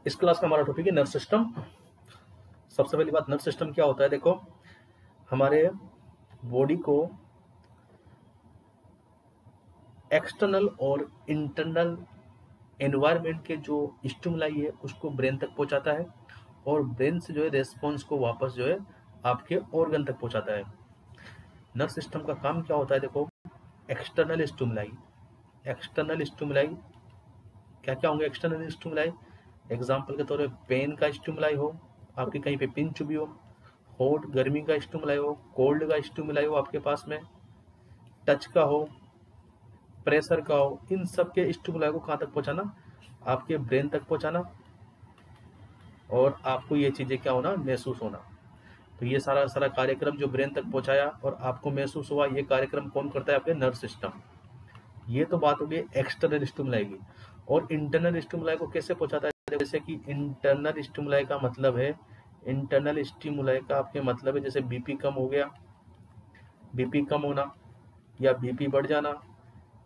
इस क्लास का हमारा टॉपिक है नर्व सिस्टम। सबसे पहली बात, नर्व सिस्टम क्या होता है। देखो, हमारे बॉडी को एक्सटर्नल और इंटरनल एनवायरनमेंट के जो स्टिमुलाई है उसको ब्रेन तक पहुंचाता है, और ब्रेन से जो है रेस्पॉन्स को वापस जो है आपके ऑर्गन तक पहुंचाता है। नर्व सिस्टम का काम क्या होता है। देखो, एक्सटर्नल स्टिमुलाई क्या क्या होंगे। एक्सटर्नल स्टिमुलाई एग्जाम्पल के तौर पे पेन का स्टिमुलाई हो, आपके कहीं पे पिन चुभी हो, हॉट गर्मी का स्टिमुलाई हो, कोल्ड का स्टिमुलाई हो आपके पास में, टच का हो, प्रेशर का हो, इन सब के स्टिमुलाई को कहाँ तक पहुंचाना, आपके ब्रेन तक पहुंचाना, और आपको ये चीजें क्या होना, महसूस होना। तो ये सारा सारा कार्यक्रम जो ब्रेन तक पहुंचाया और आपको महसूस हुआ, ये कार्यक्रम कौन करता है, आपके नर्व सिस्टम। ये तो बात हो गई एक्सटर्नल स्टिमुलाई की। और इंटरनल स्टिमुलाई को कैसे पहुंचाता है। जैसे कि इंटरनल स्टिमुलाई का मतलब है, इंटरनल स्टिमुलाई का आपके मतलब है जैसे बीपी कम हो गया, बीपी कम होना या बीपी बढ़ जाना,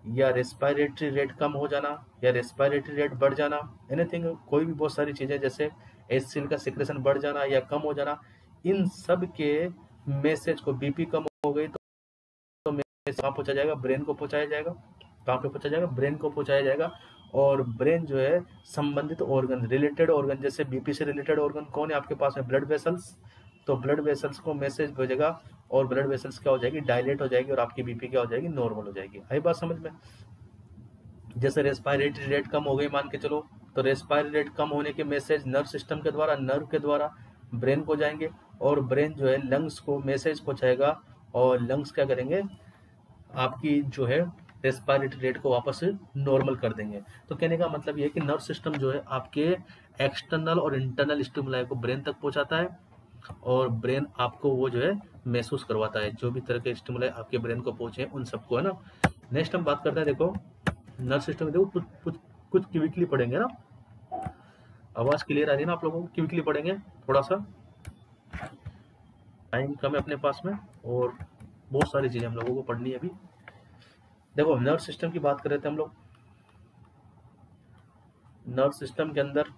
या रेस्पिरेटरी रेट कम हो जाना या रेस्पिरेटरी रेट बढ़ जाना, एनीथिंग, कोई भी बहुत सारी चीजें, जैसे एसिड का सिक्रेशन बढ़ जाना या कम हो जाना, इन सब के मैसेज को, बीपी कम हो गई तो मैसेज कहाँ पहुंचाया जाएगा, ब्रेन को पहुंचाया जाएगा। कहाँ पे पहुंचाया जाएगा, ब्रेन को पहुंचाया जाएगा। और ब्रेन जो है संबंधित ऑर्गन, रिलेटेड ऑर्गन, जैसे बीपी से रिलेटेड ऑर्गन कौन है आपके पास में, ब्लड वेसल्स। तो ब्लड वेसल्स को मैसेज भेजेगा और ब्लड वेसल्स क्या हो जाएगी, डायलेट हो जाएगी, और आपकी बीपी क्या हो जाएगी, नॉर्मल हो जाएगी। आई बात समझ में। जैसे रेस्पिरेटरी रेट कम हो गई मान के चलो, तो रेस्पिरेटरी रेट कम होने के मैसेज नर्व सिस्टम के द्वारा, नर्व के द्वारा ब्रेन को जाएंगे, और ब्रेन जो है लंग्स को मैसेज पहुंचाएगा, और लंग्स क्या करेंगे, आपकी जो है रेस्पिरेटरी रेट को वापस नॉर्मल कर देंगे। तो कहने का मतलब ये है कि नर्व सिस्टम जो है आपके एक्सटर्नल और इंटरनल स्टिमुलाई को ब्रेन तक पहुंचाता है, और ब्रेन आपको वो जो है महसूस करवाता है, जो भी तरह के स्टिमुलाई आपके ब्रेन को पहुंचे उन सबको, है ना। नेक्स्ट हम बात करते हैं। देखो, नर्व सिस्टम, देखो कुछ कुछ कुछ क्विकली पढ़ेंगे ना, आवाज क्लियर आ रही है ना आप लोगों को, क्विकली पढ़ेंगे, थोड़ा सा टाइम कम है अपने पास में और बहुत सारी चीजें हम लोगों को पढ़नी है अभी। देखो, नर्व सिस्टम की बात कर रहे थे हम लोग। नर्व सिस्टम के अंदर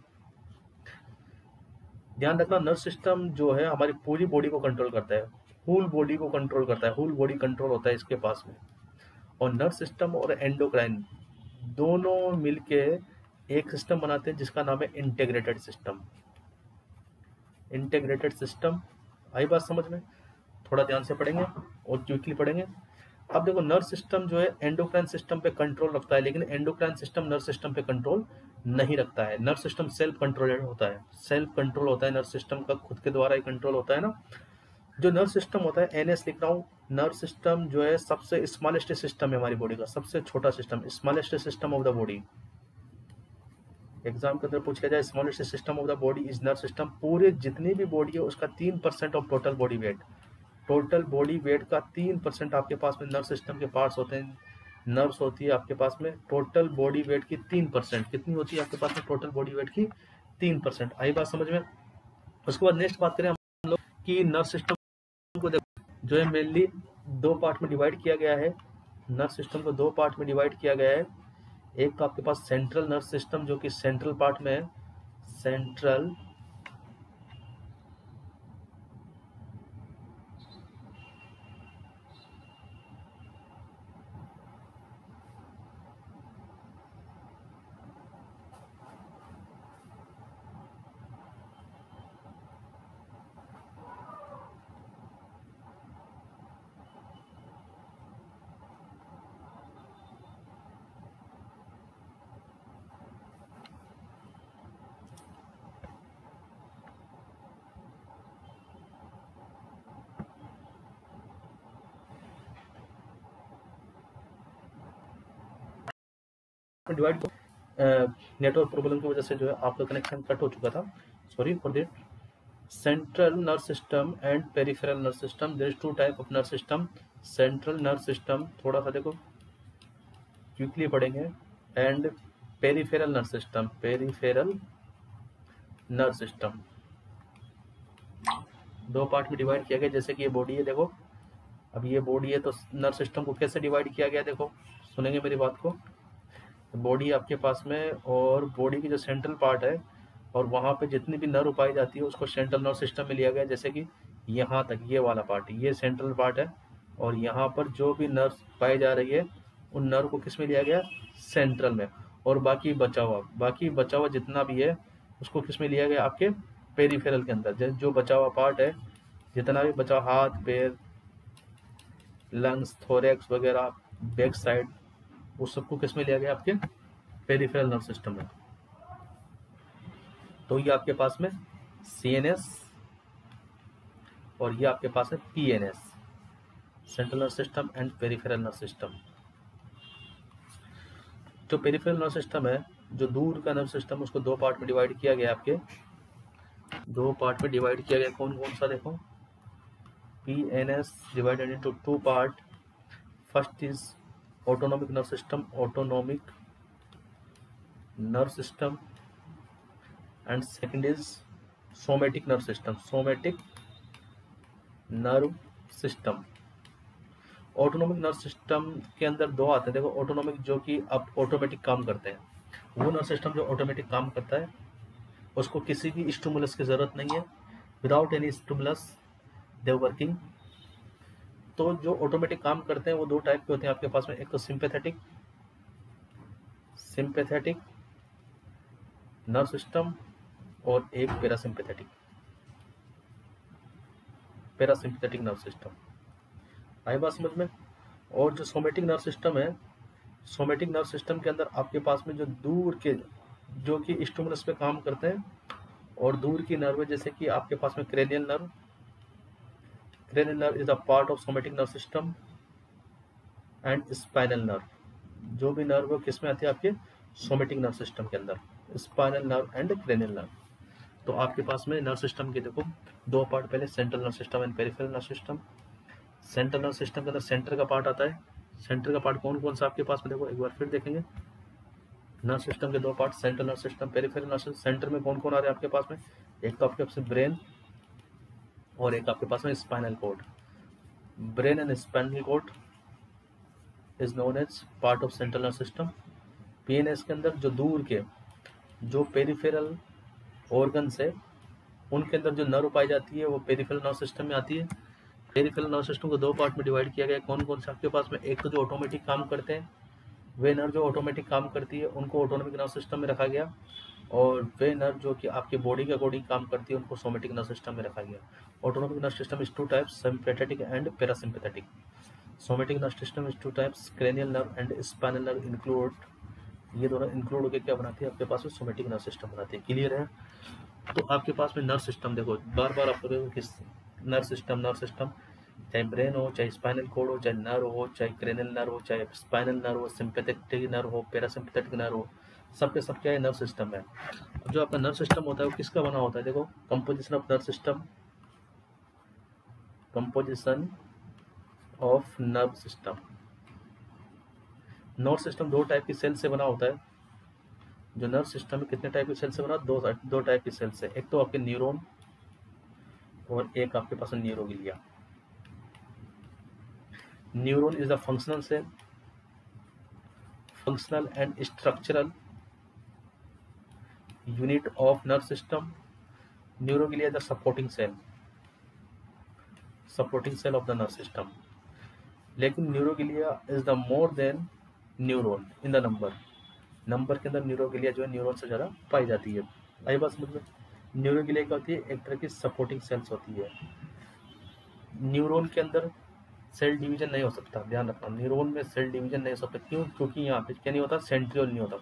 ध्यान रखना, नर्व सिस्टम जो है हमारी पूरी बॉडी को कंट्रोल करता है, होल बॉडी को कंट्रोल करता है, होल बॉडी कंट्रोल होता है इसके पास में। और नर्व सिस्टम और एंडोक्राइन दोनों मिलके एक सिस्टम बनाते हैं जिसका नाम है इंटीग्रेटेड सिस्टम। इंटीग्रेटेड सिस्टम, आई बात समझ में। थोड़ा ध्यान से पढ़ेंगे और क्विकली पढ़ेंगे। अब देखो, नर्व सिस्टम जो है एंडोक्राइन सिस्टम पे कंट्रोल रखता है, लेकिन एंडोक्राइन सिस्टम नर्व सिस्टम पे कंट्रोल नहीं रखता है। नर्व सिस्टम सेल्फ कंट्रोलेड होता है, सेल्फ कंट्रोल होता है नर्व सिस्टम का, खुद के द्वारा ही कंट्रोल होता है ना। जो नर्व सिस्टम होता है, एनएस लिख रहा हूँ, नर्व सिस्टम जो है सबसे स्मॉलेस्ट सिस्टम है हमारी बॉडी का, सबसे छोटा system, smallest system of the body. Exam के अंदर पूछ लिया जाए, smallest system of the body is nerve system. पूरे जितनी भी बॉडी है उसका 3% of total body weight, total body weight का 3% आपके पास में नर्व सिस्टम के पार्ट्स होते हैं, नर्व्स होती है आपके पास में। टोटल बॉडी वेट की 3% कितनी होती है आपके पास में, टोटल बॉडी वेट की 3%। आई बात समझ में। उसके बाद नेक्स्ट बात करें हम लोग कि नर्व सिस्टम को देखो, जो है मेनली दो पार्ट में डिवाइड किया गया है। नर्व सिस्टम को दो पार्ट में डिवाइड किया गया है। एक तो आपके पास सेंट्रल नर्व सिस्टम जो कि सेंट्रल पार्ट में है, सेंट्रल डिवाइड, नेटवर्क प्रॉब्लम की वजह से जो है आपका कनेक्शन कट हो चुका था, sorry for that. Central nerve system and peripheral nerve system, there is two type of nerve system. Central nerve system, थोड़ा सा देखो क्विकली पढ़ेंगे, and peripheral nerve system, peripheral nerve system दो पार्ट में divide किया गया। जैसे कि ये बॉडी है, देखो अब ये बॉडी है, तो नर्व सिस्टम को कैसे डिवाइड किया गया, देखो सुनेंगे मेरी बात को। बॉडी आपके पास में, और बॉडी की जो सेंट्रल पार्ट है और वहाँ पे जितनी भी नर्व पाई जाती है उसको सेंट्रल नर्व सिस्टम में लिया गया। जैसे कि यहाँ तक ये वाला पार्ट, ये सेंट्रल पार्ट है, और यहाँ पर जो भी नर्व पाई जा रही है उन नर्व को किस में लिया गया, सेंट्रल में। और बाकी बचा हुआ जितना भी है उसको किस में लिया गया, आपके पेरिफेरल के अंदर। जो बचा हुआ पार्ट है, जितना भी बचा, हाथ पैर लंग्स थोरेक्स वगैरह बैक साइड, उस सबको किस में लिया गया, आपके पेरिफेरल नर्व सिस्टम में। तो ये आपके पास में CNS और ये आपके पास है PNS, central nerve system and peripheral nerve system. जो पेरिफेरल नर्व सिस्टम है, जो दूर का नर्व सिस्टम, उसको दो पार्ट में डिवाइड किया गया। आपके दो पार्ट में डिवाइड किया गया। कौन कौन सा, देखो PNS divided into two part. First is autonomic nerve system, autonomic nerve system, and second is somatic nerve system, somatic nerve system. Autonomic nerve system के अंदर दो आते हैं। देखो ऑटोनॉमिक जो कि अब ऑटोमेटिक काम करते हैं, वो नर्व सिस्टम जो ऑटोमेटिक काम करता है उसको किसी भी स्टिमुलस की जरूरत नहीं है, without any stimulus they working. तो जो ऑटोमेटिक काम करते हैं वो दो टाइप के होते हैं आपके पास में, एक तो सिंपैथेटिक नर्व सिस्टम और एक पैरासिम्पैथेटिक नर्व सिस्टम। आई बात समझ में। और जो सोमेटिक नर्व सिस्टम है, सोमेटिक नर्व सिस्टम के अंदर आपके पास में जो दूर के, जो कि स्टिमुलस पे काम करते हैं, और दूर की नर्व जैसे कि आपके पास में cranial nerve is a part of somatic nerve system and spinal nerve. जो भी नर्व है किस में आती है, आपके सोमेटिक नर्व सिस्टम के अंदर, spinal nerve and cranial nerve. तो आपके पास में नर्व सिस्टम के देखो दो पार्ट, पहले central nerve system and peripheral nerve system. Central nerve system के अंदर सेंटर का पार्ट आता है। सेंटर का पार्ट कौन कौन सा आपके पास में, देखो एक बार फिर देखेंगे। नर्व सिस्टम के दो part, central nerve system, peripheral nerve system. Centre में कौन कौन आ रहे हैं आपके पास में, एक तो आपके पास ब्रेन और एक आपके पास में spinal cord. Brain and spinal cord is known as part of central nerve system. PNS के अंदर जो दूर के, जो पेरिफेरल ऑर्गन्स है, उनके अंदर जो नर्व पाई जाती है वो पेरिफेरल नर्व सिस्टम में आती है। पेरिफेरल नर्व सिस्टम को दो पार्ट में डिवाइड किया गया। कौन कौन से आपके पास में, एक तो जो ऑटोमेटिक काम करते हैं, वे नर्व जो ऑटोमेटिक काम करती है उनको ऑटोनॉमिक नर्व सिस्टम में रखा गया, और वे नर्व जो कि आपकी बॉडी के अकॉर्डिंग काम करती है उनको सोमेटिक नर्व सिस्टम में रखा गया। Autonomic nerve system is two types, sympathetic and parasympathetic. Somatic nerve system is two types, cranial nerve and spinal nerve include. ये दोनों इंक्लूड होकर क्या बनाती है, आपके पास में सोमेटिक नर्व सिस्टम बनाती है। क्लियर है। तो आपके पास में नर्व सिस्टम देखो, बार बार आपको देखो किस नर्व सिस्टम, चाहे ब्रेन हो, चाहे स्पाइनल कोड हो, चाहे नर्व हो, चाहे क्रेनियल नर्व हो, चाहे स्पाइनल नर्व हो, सिंपैथेटिक नर्व हो, पैरासिम्पैथेटिक नर्व हो, सबके सब क्या है, नर्व सिस्टम है। जो आपका नर्व सिस्टम होता है वो किसका बना होता है, देखो composition of nerve system, composition of nerve system. Nerve system दो टाइप की सेल से बना होता है। जो नर्व सिस्टम है कितने टाइप की सेल से बना, दो टाइप की सेल से। एक तो आपके न्यूरॉन और एक आपके पास neuroglia. Neuron is the functional cell, functional and structural unit of nerve system. Neuroglia is the supporting cell of the nerve system. लेकिन neuroglia is the more than neuron in the number के अंदर neuroglia जो है neuron से ज़्यादा पाई जाती है। आई बात समझ में। न्यूरोग्लिया क्या होती है, एक तरह की सपोर्टिंग सेल्स होती है। न्यूरॉन के अंदर सेल डिवीजन नहीं हो सकता, ध्यान रखना, न्यूरॉन में सेल डिवीजन नहीं हो सकता। क्यों, क्योंकि यहाँ पे क्या नहीं होता, सेंट्रियोल नहीं होता।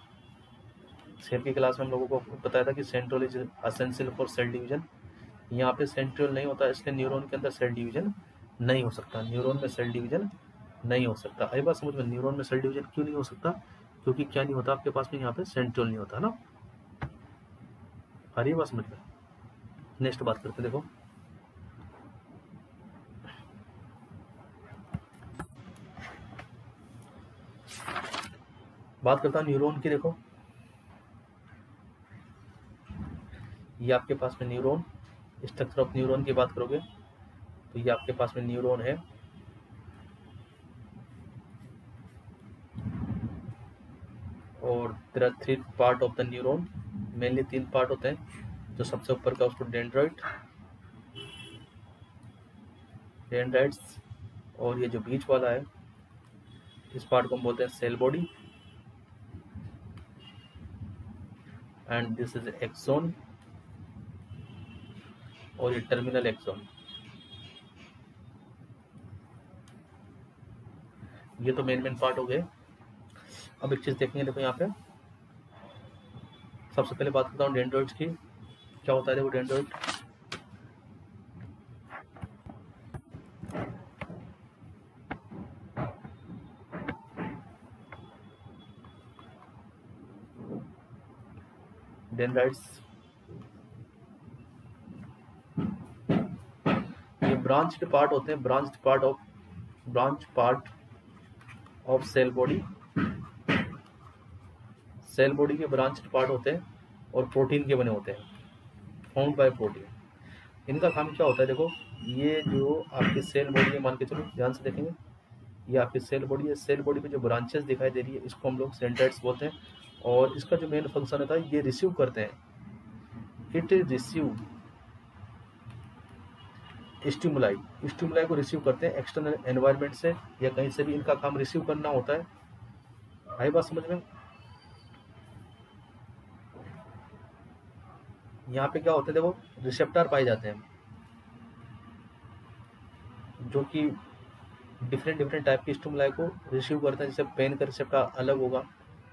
सेल की क्लास में हम लोगों को बताया था कि centriole is essential for sale division. यहाँ पे सेंट्रियोल नहीं होता, इसलिए न्यूरॉन के अंदर सेल डिवीजन नहीं हो सकता। न्यूरॉन में सेल डिवीजन नहीं हो सकता। आई बात समझ में। न्यूरॉन में सेल डिवीजन क्यों नहीं हो सकता, क्योंकि क्या नहीं होता आपके पास में, यहाँ पे सेंट्रियोल नहीं होता ना। आ रही है बात समझ में। नेक्स्ट बात करते हैं, देखो बात करता हूँ न्यूरॉन की। देखो ये आपके पास में न्यूरॉन, स्ट्रक्चर ऑफ न्यूरॉन की बात करोगे तो ये आपके पास में न्यूरॉन है, और there are 3 part of the neuron. Mainly 3 part होते हैं। जो सबसे ऊपर का उसको डेंड्राइट्स, और ये जो बीच वाला है इस पार्ट को हम बोलते हैं cell body, and this is axon, और ये टर्मिनल एक्सोन। ये तो मेन पार्ट हो गए। अब एक चीज देखेंगे, देखो यहाँ पे सबसे पहले बात करता हूँ डेंड्राइट्स की। क्या होता है देखो डेंड्राइट, डेंड्राइट्स ये ब्रांच्ड पार्ट होते हैं, branch part of cell body. Cell body के ब्रांच्ड पार्ट होते हैं और प्रोटीन के बने होते हैं, फाउंड बाय प्रोटीन। इनका काम क्या होता है देखो, ये जो आपकी सेल बॉडी है, मान के चलो ध्यान से देखेंगे, ये आपकी सेल बॉडी है, सेल बॉडी में जो ब्रांचेस दिखाई दे रही है इसको हम लोग डेंड्राइट्स बोलते हैं। और इसका जो मेन फंक्शन होता है, ये रिसीव करते हैं, इट रिसीव स्टिमुलाई को रिसीव करते हैं एक्सटर्नल एनवायरनमेंट से या कहीं से भी। इनका काम रिसीव करना होता है। आई बात समझ में? यहाँ पे क्या होता है देखो, रिसेप्टर पाए जाते हैं जो कि डिफरेंट टाइप की स्टिमुलाई को रिसीव करते हैं। जैसे पेन का रिसेप्टर अलग होगा,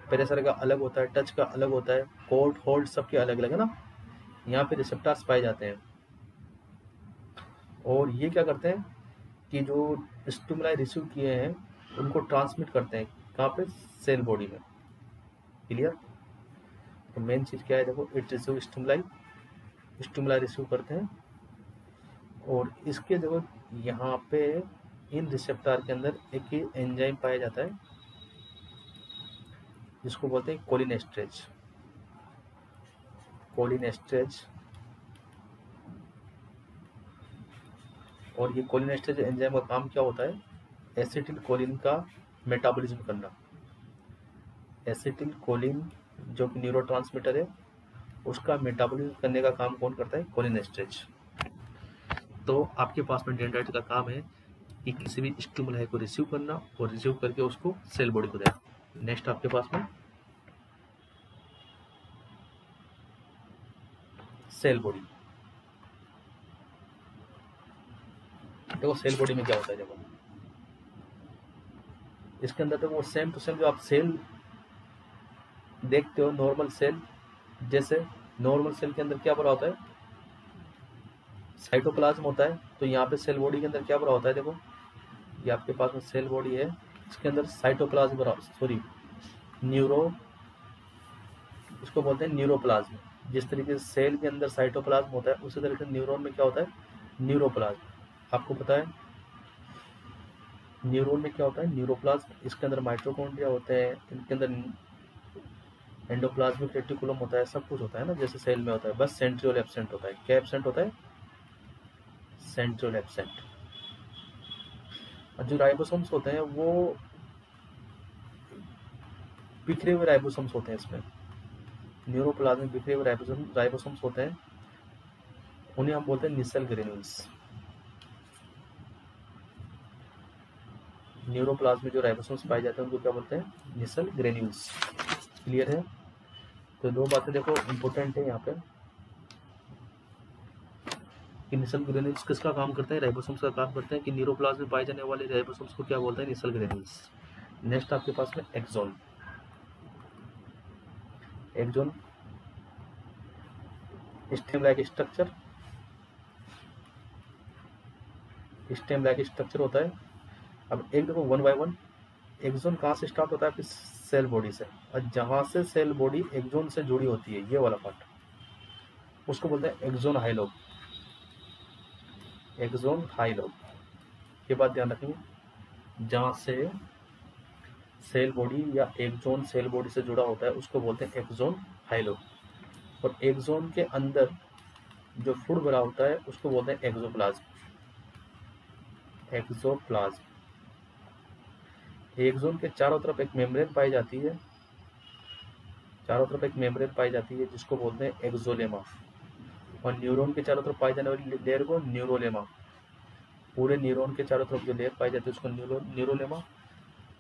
प्रेशर का अलग होता है, टच का अलग होता है, कोल्ड होल्ड सबके अलग अलग है ना। यहाँ पे रिसेप्टर्स पाए जाते हैं और ये क्या करते हैं कि जो स्टिमुलाई रिसीव किए हैं उनको ट्रांसमिट करते हैं कहाँ पे, सेल बॉडी में। क्लियर? तो मेन चीज क्या है देखो, इट रिसीव स्टिमुलाई रिसीव करते हैं। और इसके देखो यहाँ पे इन रिसेप्टर के अंदर एक एंजाइम पाया जाता है जिसको बोलते हैं कोलिनेस्ट्रेज। और ये कोलिनेस्ट्रेज एंजाइम का काम क्या होता है, एसिटिल कोलिन का मेटाबॉलिज्म करना। एसिटिल कोलिन जो कि न्यूरोट्रांसमीटर है उसका मेटाबॉलिज्म करने का काम कौन करता है, कोलिनेस्ट्रेज। तो आपके पास में डेंड्राइट का काम है कि किसी भी स्टिमुलाई को रिसीव करना और रिसीव करके उसको सेल बॉडी को देना। नेक्स्ट आपके पास में सेल बॉडी। देखो सेल बॉडी में क्या होता है, देखो इसके अंदर तो वो सेम टू सेम जो आप सेल देखते हो, नॉर्मल सेल, जैसे नॉर्मल सेल के अंदर क्या भरा होता है, साइटोप्लाज्म होता है। तो यहाँ पे सेल बॉडी के अंदर क्या भरा होता है, देखो ये आपके पास में सेल बॉडी है, इसके अंदर साइटोप्लाज्म भरा, सॉरी इसको बोलते हैं न्यूरोप्लाज्म। जिस तरीके से सेल के अंदर साइटोप्लाज्म होता है उसी तरीके से न्यूरॉन में क्या होता है, न्यूरोप्लाज्म। आपको पता है न्यूरॉन में क्या होता है, न्यूरोप्लाज्म। इसके अंदर माइटोकॉन्ड्रिया होते हैं, इनके अंदर एंडोप्लाज्मिक रेटिकुलम होता है, सब कुछ होता है ना जैसे सेल में होता है। बस सेंट्रियोल एब्सेंट होता है। क्या एब्सेंट होता है, सेंट्रियोल एब्सेंट। और जो राइबोसोम्स होते हैं वो बिखरे हुए राइबोसोम्स होते हैं। इसमें न्यूरोप्लाज्म में बिखरे हुए राइबोसोम्स होते हैं, उन्हें हम बोलते हैं निसल ग्रेन्यूल्स। न्यूरोप्लाज्म में जो राइबोसोम्स पाए जाते हैं उनको क्या बोलते हैं, निसल ग्रेन्यूल्स। क्लियर है? तो दो बातें देखो इंपॉर्टेंट है यहाँ पे कि निसल ग्रेन्यूल्स किसका काम करते हैं, राइबोसोम्स का काम करते हैं। कि न्यूरोप्लाज्म में पाए जाने वाले राइबोसोम्स को क्या बोलते हैं, निसल ग्रेन्यूल्स। नेक्स्ट आपके पास में axon. Axon stem like structure होता है। अब एक देखो वन बाय वन, एक्सोन कहाँ से स्टार्ट होता है, आपकी सेल बॉडी से, और जहां से सेल बॉडी एक्सोन से जुड़ी होती है ये वाला पार्ट, उसको बोलते हैं एक्सोन हाइलोब। एक्सोन हाइलोब, ये बात ध्यान रखेंगे। जहां से सेल बॉडी या एक्सोन सेल बॉडी से जुड़ा होता है उसको बोलते हैं एक्सोन हाइलोब। और एक्सोन के अंदर जो फूड भरा होता है उसको बोलते हैं एक्सोप्लाज्म। एक्सोन के चारों तरफ एक मेम्ब्रेन पाई जाती है, जिसको बोलते हैं एक्सोलेमा। और न्यूरॉन के चारों तरफ पाई जाने वाली लेयर को न्यूरोलेमा, पूरे न्यूरॉन के चारों तरफ जो लेयर पाई जाती है उसको न्यूरोलेमा,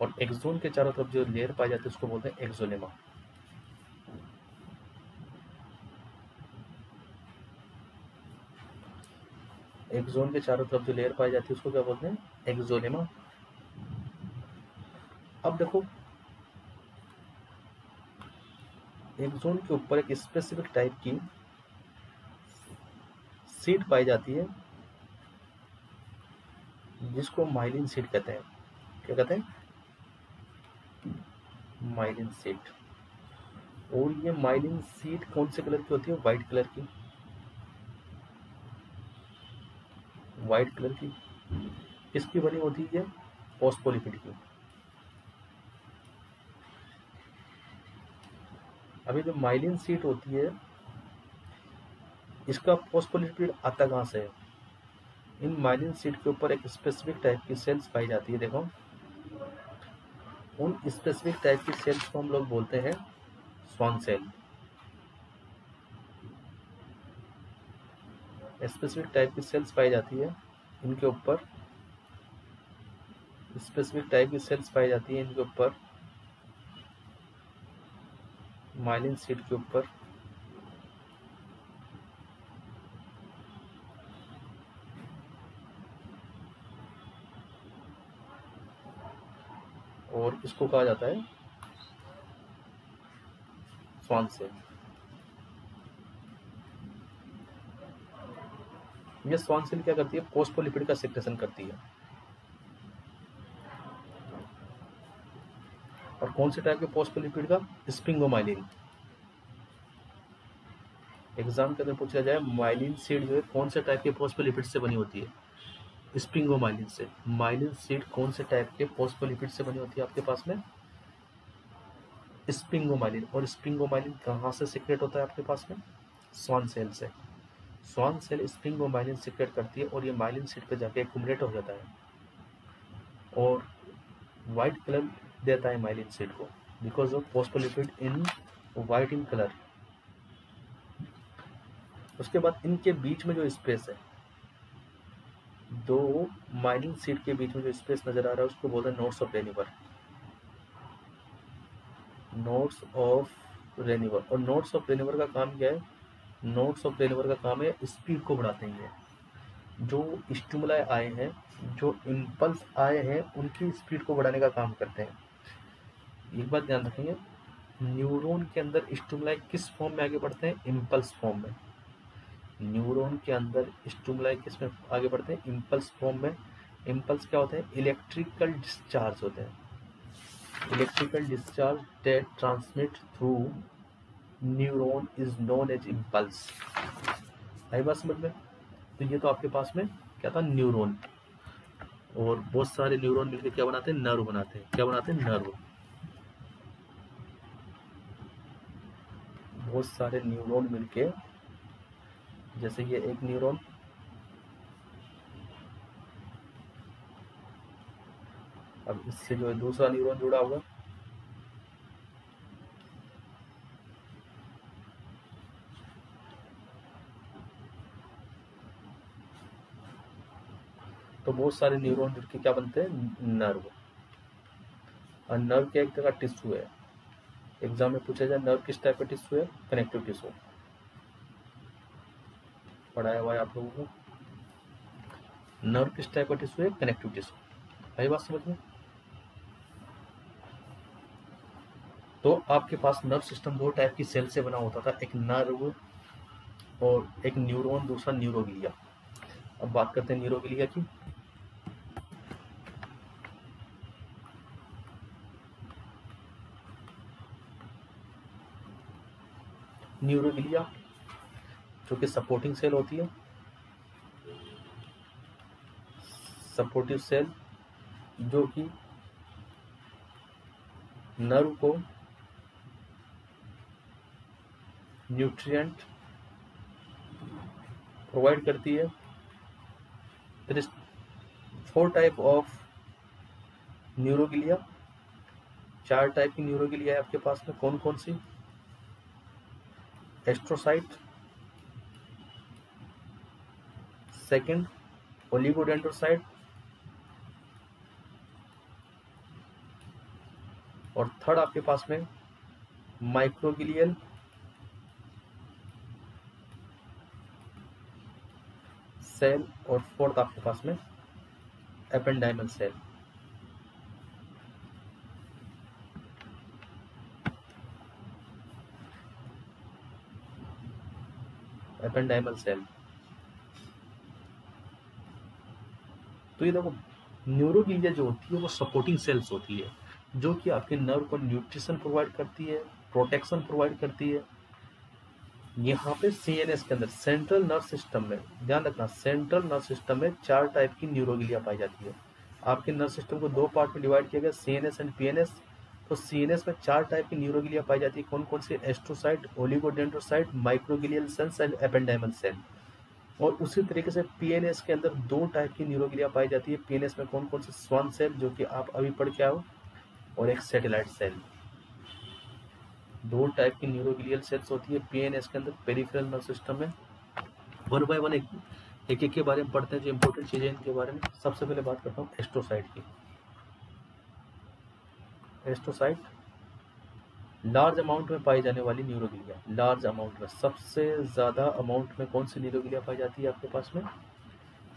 और एक्सोन के चारों तरफ जो लेयर पाई जाती है उसको बोलते हैं एक्सोलेमा। एक्सोन के चारों तरफ जो लेयर पाई जाती है उसको क्या बोलते हैं? एक्सोलेमा। अब देखो, एक्सोन के ऊपर एक स्पेसिफिक टाइप की सीट पाई जाती है जिसको माइलिन सीट कहते हैं। क्या कहते हैं? Myelin seat. और ये माइलिन सीट कौन से कलर की होती है? व्हाइट कलर की। व्हाइट कलर की किसकी बनी होती है? फॉस्फोलिपिड की। अभी जो माइलिन सीट होती है इसका फॉस्फोलिपिड आता कहाँ से है? इन माइलिन सीट के ऊपर एक स्पेसिफिक टाइप की सेल्स पाई जाती है। देखो, उन स्पेसिफिक टाइप की सेल्स को हम लोग बोलते हैं स्वान सेल। स्पेसिफिक टाइप की सेल्स पाई जाती है इनके ऊपर, स्पेसिफिक टाइप की सेल्स पाई जाती है इनके ऊपर, माइलिन सीट के ऊपर। और इसको कहा जाता है स्वान सेल। ये स्वान सेल क्या करती है? फॉस्फोलिपिड का सेक्रेशन करती है। और कौन से टाइप के फॉस्फोलिपिड का? स्पिंगोमाइलिन। एग्जाम के अंदर पूछा जाए माइलिन सीड जो है कौन से टाइप के फॉस्फोलिपिड से बनी होती है? स्पिंगोमाइलिन से। माइलिन सीड कौन से टाइप के फॉस्फोलिपिड से बनी होती है आपके पास में? स्पिंगोमाइलिन। और स्पिंगोमाइलिन कहाँ से सीक्रेट होता है आपके पास में? स्वान सेल से। स्वान सेल स्पिंगोमाइलिन सीक्रेट करती है और ये माइलिन सीड पे जाके एक्युमुलेट हो जाता है और व्हाइट कलर देता है माइलिन सीड को, because of phospholipid in white in colour. उसके बाद इनके बीच में जो स्पेस है, दो माइलिन सीड के बीच में जो स्पेस नजर आ रहा है उसको बोलते हैं nodes of Ranvier. Nodes of Ranvier. और नोड्स ऑफ रेनिवर का काम क्या है? नोड्स ऑफ रेनिवर का काम है स्पीड को बढ़ाते हैं। जो स्टिमुलाई आए हैं, जो इम्पल्स आए हैं, उनकी स्पीड को बढ़ाने का काम करते हैं। एक बात ध्यान रखेंगे, न्यूरॉन के अंदर स्टिमुलाई किस फॉर्म में आगे बढ़ते हैं? इम्पल्स फॉर्म में। न्यूरॉन के अंदर स्टिमुलाई किस में आगे बढ़ते हैं? इम्पल्स फॉर्म में। इम्पल्स क्या होते हैं? इलेक्ट्रिकल डिस्चार्ज होते हैं। Electrical discharge that transmit through neuron is known as impulse. आई बात समझ में? तो ये तो आपके पास में क्या था? न्यूरॉन। और बहुत सारे न्यूरॉन मिलकर क्या बनाते हैं? नर्व बनाते हैं। क्या बनाते हैं? नर्व। बहुत सारे न्यूरॉन मिलके, जैसे ये एक न्यूरॉन, अब इससे जो है दूसरा न्यूरॉन जुड़ा हुआ, तो बहुत सारे न्यूरॉन जुड़ के क्या बनते हैं? नर्व। और नर्व क्या एक तरह का टिश्यू है। एग्जाम में पूछा जाए नर्व किस टाइप का टिश्यू है? Connective tissue. पढ़ाया हुआ है आप लोगों को। नर्व किस टाइप का टिश्यू है? Connective tissue. आई बात समझ में? तो आपके पास नर्व सिस्टम दो टाइप की सेल से बना होता था, एक नर्व और एक न्यूरॉन, दूसरा न्यूरोग्लिया। अब बात करते हैं न्यूरोग्लिया की। न्यूरोग्लिया जो कि सपोर्टिंग सेल होती है, सपोर्टिव सेल जो कि नर्व को न्यूट्रिएंट प्रोवाइड करती है। There is 4 type of neuroglia. 4 type की न्यूरोग्लिया है आपके पास में। कौन कौन सी? एस्ट्रोसाइट, सेकंड ओलिगोडेंड्रोसाइट, और थर्ड आपके पास में माइक्रोगिलियल सेल, और फोर्थ आपके पास में एपेंडाइमल सेल। Ependymal cell. तो ये देखो न्यूरोग्लिया जो होती है वो सपोर्टिंग सेल्स होती है, जो कि आपके नर्व को न्यूट्रिशन प्रोवाइड करती है, प्रोटेक्शन प्रोवाइड करती है। यहाँ पे सीएनएस के अंदर सेंट्रल नर्व सिस्टम में, ध्यान रखना, सेंट्रल नर्व सिस्टम में 4 टाइप की न्यूरोग्लिया पाई जाती है। आपके नर्व सिस्टम को 2 पार्ट में डिवाइड किया गया, सीएनएस एंड पीएनएस। तो सीएनएस में 4 टाइप की न्यूरोग्लिया पाई जाती है। कौन कौन सी? Astrocyte, oligodendrocyte, microglial cells and ependymal cell. और उसी तरीके से पीएनएस के अंदर 2 टाइप की न्यूरोग्लिया पाई जाती है। पीएनएस में कौन कौन से? स्वान सेल, जो कि आप अभी पढ़ के आओ, और एक सैटेलाइट सेल। 2 टाइप की न्यूरोग्लियल सेल्स होती है पीएनएस के अंदर, पेरिफेरल नर्व सिस्टम में। वन बाय वन एक के बारे में पढ़ते हैं, जो इंपॉर्टेंट चीजें इनके बारे में। सबसे पहले बात करता हूँ एस्ट्रोसाइट की। एस्ट्रोसाइट लार्ज अमाउंट में पाई जाने वाली न्यूरोग्लिया, लार्ज अमाउंट में, सबसे ज्यादा अमाउंट में कौन सी न्यूरोग्लिया पाई जाती है आपके पास में?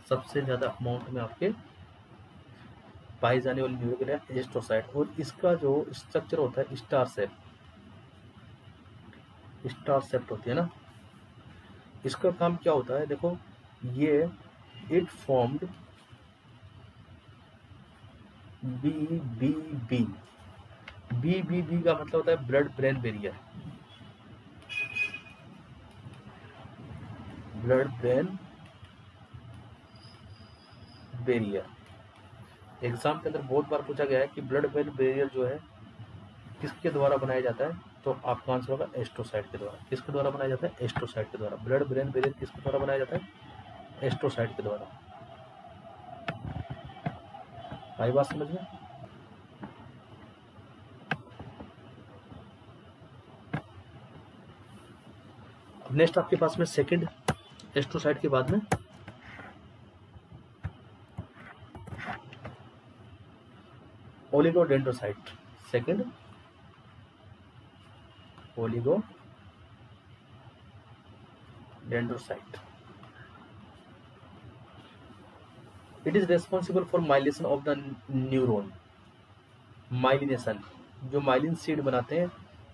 सबसे ज्यादा अमाउंट में आपके पाई जाने वाली न्यूरोग्लिया एस्ट्रोसाइट। और इसका जो स्ट्रक्चर होता है स्टार सेल, स्टार सेप्ट होती है ना। इसका काम क्या होता है? देखो ये it formed B B B B B B का मतलब होता है blood brain barrier, blood brain barrier. Exam के अंदर बहुत बार पूछा गया है कि ब्लड ब्रेन बैरियर जो है किसके द्वारा बनाया जाता है? तो आपका आंसर होगा एस्ट्रोसाइट के द्वारा। किसके द्वारा बनाया जाता है? एस्ट्रोसाइट के द्वारा। ब्लड ब्रेन बैरियर किसके द्वारा बनाया जाता है? एस्ट्रोसाइट के द्वारा। आई बात समझ में? नेक्स्ट आपके पास में सेकंड एस्ट्रोसाइट के बाद में oligodendrocyte. Second oligodendrocyte. It is responsible for myelation of the neuron. Myelination, जो माइलिन सीड बनाते हैं,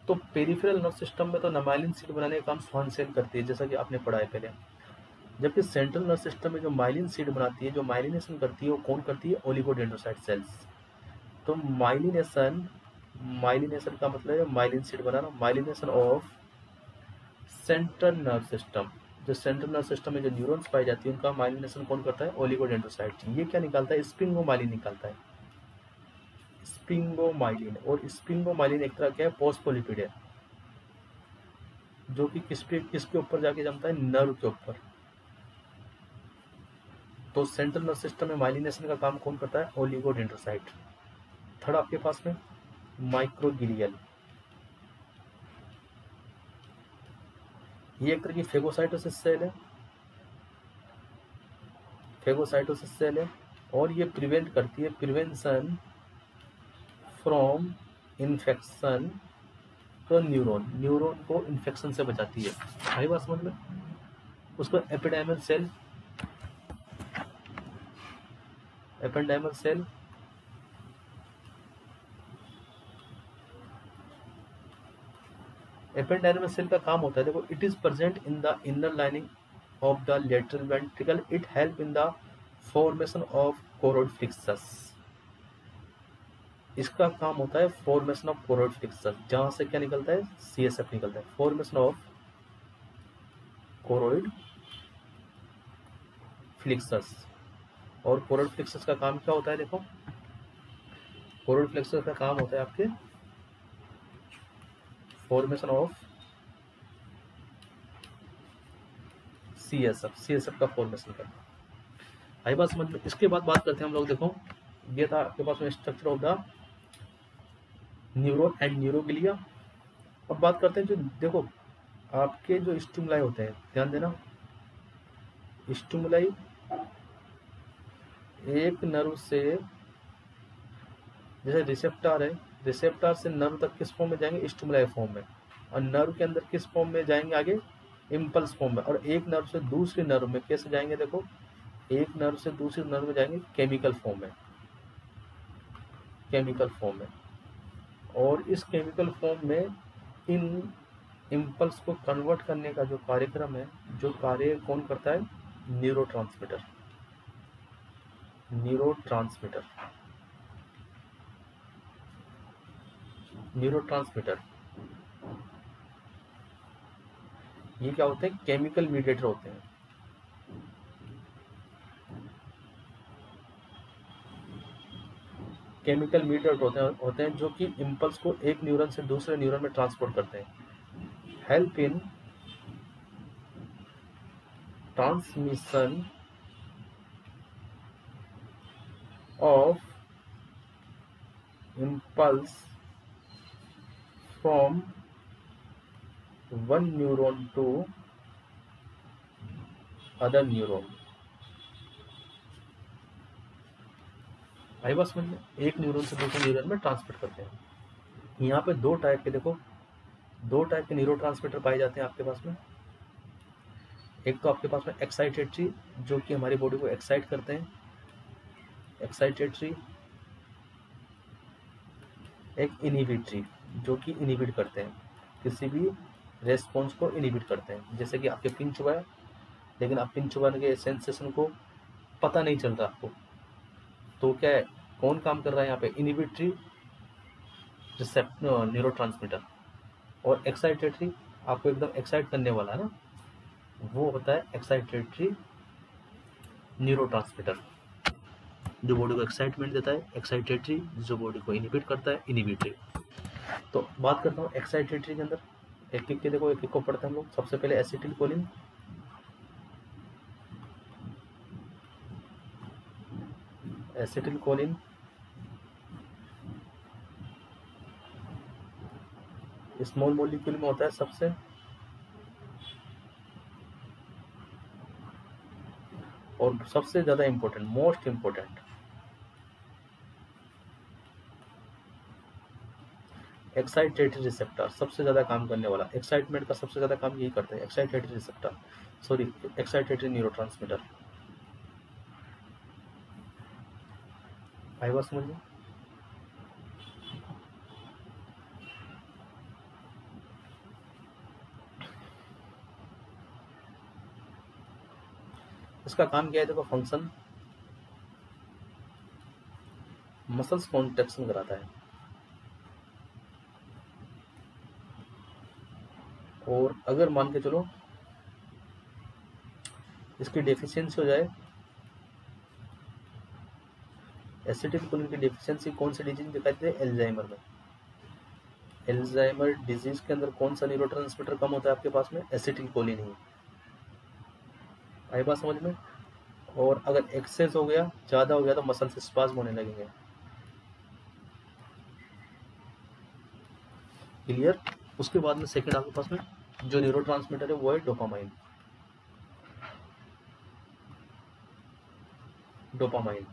तो पेरिफेरल नर्व सिस्टम में तो माइलिन सीड बनाने का काम स्वान सेल करती है, जैसा कि आपने पढ़ा है पहले। जबकि सेंट्रल नर्व सिस्टम में जो माइलिन सीड बनाती है, जो माइलिनेशन करती है, वो कौन करती है? Oligodendrocyte cells. तो माइलिनेशन, माइलिनेशन का मतलब है माइलिन सीड बनाना। Myelination of central nerve system, जो सेंट्रल नर्व सिस्टम में जो न्यूरॉन्स पाई जाती है, उनका माइलिनेशन कौन करता है? ओलिगोडेंड्रोसाइट। ये क्या निकालता है? स्पिंगोमाइलिन निकालता है, स्पिंगोमाइलिन। और स्पिंगोमाइलिन एक तरह का है फॉस्फोलिपिड है, जो कि किसके ऊपर जाके जमता है? नर्व के ऊपर। तो सेंट्रल नर्व सिस्टम में माइलिनेशन का काम कौन करता है? ओलिगोडेंड्रोसाइट। थर्ड आपके पास में माइक्रोगिलियल। ये एक तरह की फेगोसाइटोसिस सेल है, फेगोसाइटोसिस सेल है, और ये प्रिवेंट करती है, प्रिवेंशन फ्रॉम इन्फेक्शन। तो न्यूरॉन को इन्फेक्शन से बचाती है। आई बात समझ में? उसको ependymal cell, ependymal cell, ependymal cell का काम होता है, देखो, it is present in the inner lining of the lateral ventricle. It help in the formation of choroid plexus. इसका काम होता है फॉर्मेशन ऑफ कोरोइड फ्लिक्सस, जहां से क्या निकलता है? सीएसएफ निकलता है, फॉर्मेशन ऑफ कोरोइड फ्लिक्सस। और कोरोइड फ्लिक्सस का काम क्या होता है? देखो, कोरोइड फ्लिक्सस का काम होता है आपके फॉर्मेशन ऑफ सीएसएफ का फॉर्मेशन करना। आई बात समझ में? इसके बाद बात करते हैं हम लोग। देखो, ये था आपके पास में structure of the neuron and neuroglia. अब बात करते हैं जो, देखो, आपके जो स्टिमुलाई होते हैं, ध्यान देना, स्टिमुलाई एक नर्व से, जैसे रिसेप्टर है, रिसेप्टर से नर्व तक किस फॉर्म में जाएंगे, स्टिमुलाई फॉर्म में, और नर्व के अंदर किस फॉर्म में जाएंगे आगे, इम्पल्स फॉर्म में, और एक नर्व से दूसरी नर्व में कैसे जाएंगे, देखो एक नर्व से दूसरी नर्व में जाएंगे केमिकल फॉर्म में, केमिकल फॉर्म में, और इस केमिकल फॉर्म में इन इम्पल्स को कन्वर्ट करने का जो कार्यक्रम है, जो कार्य कौन करता है, न्यूरोट्रांसमीटर, न्यूरोट्रांसमीटर, न्यूरोट्रांसमीटर। ये क्या होते हैं, केमिकल मीडिएटर होते हैं, केमिकल मीडिएटर होते हैं जो कि इम्पल्स को एक न्यूरॉन से दूसरे न्यूरॉन में ट्रांसपोर्ट करते हैं, help in transmission of impulse from one neuron to other neuron। आई बात समझ में, एक न्यूरॉन से दूसरे न्यूरॉन में ट्रांसमिट करते हैं। यहाँ पे दो टाइप के, देखो दो टाइप के न्यूरो ट्रांसमीटर पाए जाते हैं आपके पास में। एक तो आपके पास में एक्साइटेटरी, जो कि हमारी बॉडी को एक्साइट करते हैं, एक्साइटेटरी, एक इनहिबिटरी, जो कि इनहिबिट करते हैं, किसी भी रेस्पॉन्स को इनहिबिट करते हैं। जैसे कि आपके पिन चुभाया, लेकिन आप पिन चुभाने के सेंसेशन को पता नहीं चल रहा आपको, तो क्या है, कौन काम कर रहा है यहाँ पे, इनहिबिटरी न्यूरोट्रांसमीटर, और एक्साइटेटरी आपको एकदम एक्साइट करने वाला है ना, वो होता है एक्साइटेटरी न्यूरोट्रांसमीटर, जो बॉडी को एक्साइटमेंट देता है, एक्साइटेटरी जो बॉडी को इनहिबिट करता है, इनहिबिटरी। तो बात करता हूँ एक्साइटेटरी के अंदर, एक एक के देखो, एक एक को पढ़ते हैं हम लोग। सबसे पहले एसिटिलकोलिन, एसिटिलकोलिन स्मॉल मॉलिक्यूल में होता है सबसे, और सबसे ज्यादा important, most important excitatory receptor, सबसे ज्यादा काम करने वाला, एक्साइटमेंट का सबसे ज्यादा काम यही करते हैं, excitatory receptor, sorry excitatory neurotransmitter. आई बात समझ में, इसका काम क्या है, देखो फंक्शन, मसल्स कॉन्ट्रैक्शन कराता है, और अगर मान के चलो इसकी डेफिशिएंसी हो जाए, एसिटिलकोलिन की डेफिशिएंसी कौन सी डिजीज दिखाई देती है, एल्जाइमर में। एल्जाइमर डिजीज के अंदर कौन सा न्यूरोट्रांसमीटर कम होता है आपके पास में, एसिटिलकोलिन ही। आई बात समझ में, और अगर एक्सेस हो गया, ज्यादा हो गया, तो मसल से स्पाज्म होने लगेंगे। क्लियर। उसके बाद में सेकंड आपके पास में जो न्यूरोट्रांसमीटर है वो है डोपामाइन, डोपामाइन।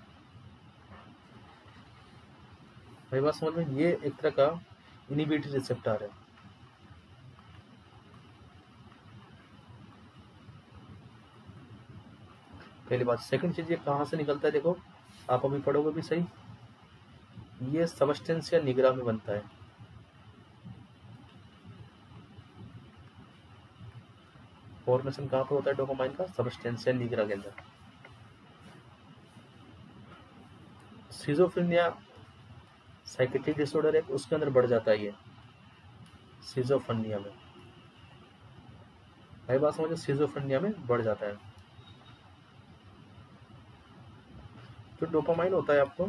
भाई बात समझ में, ये एक तरह का इनहिबिटरी रिसेप्टर है। पहली बात। सेकंड चीज, ये कहाँ से निकलता है, देखो आप अभी पढ़ोगे भी सही, ये सबस्टेंशिया निग्रा में बनता है। फॉर्मेशन कहाँ पर होता है डोपामाइन का, सबस्टेंशिया निग्रा के अंदर। सिजोफ्रेनिया साइकेट्रिक डिसऑर्डर है, उसके अंदर बढ़ जाता है ये, सिजोफ्रेनिया में। भाई बात समझो, सिजोफ्रेनिया में बढ़ जाता है। तो डोपामाइन होता है आपको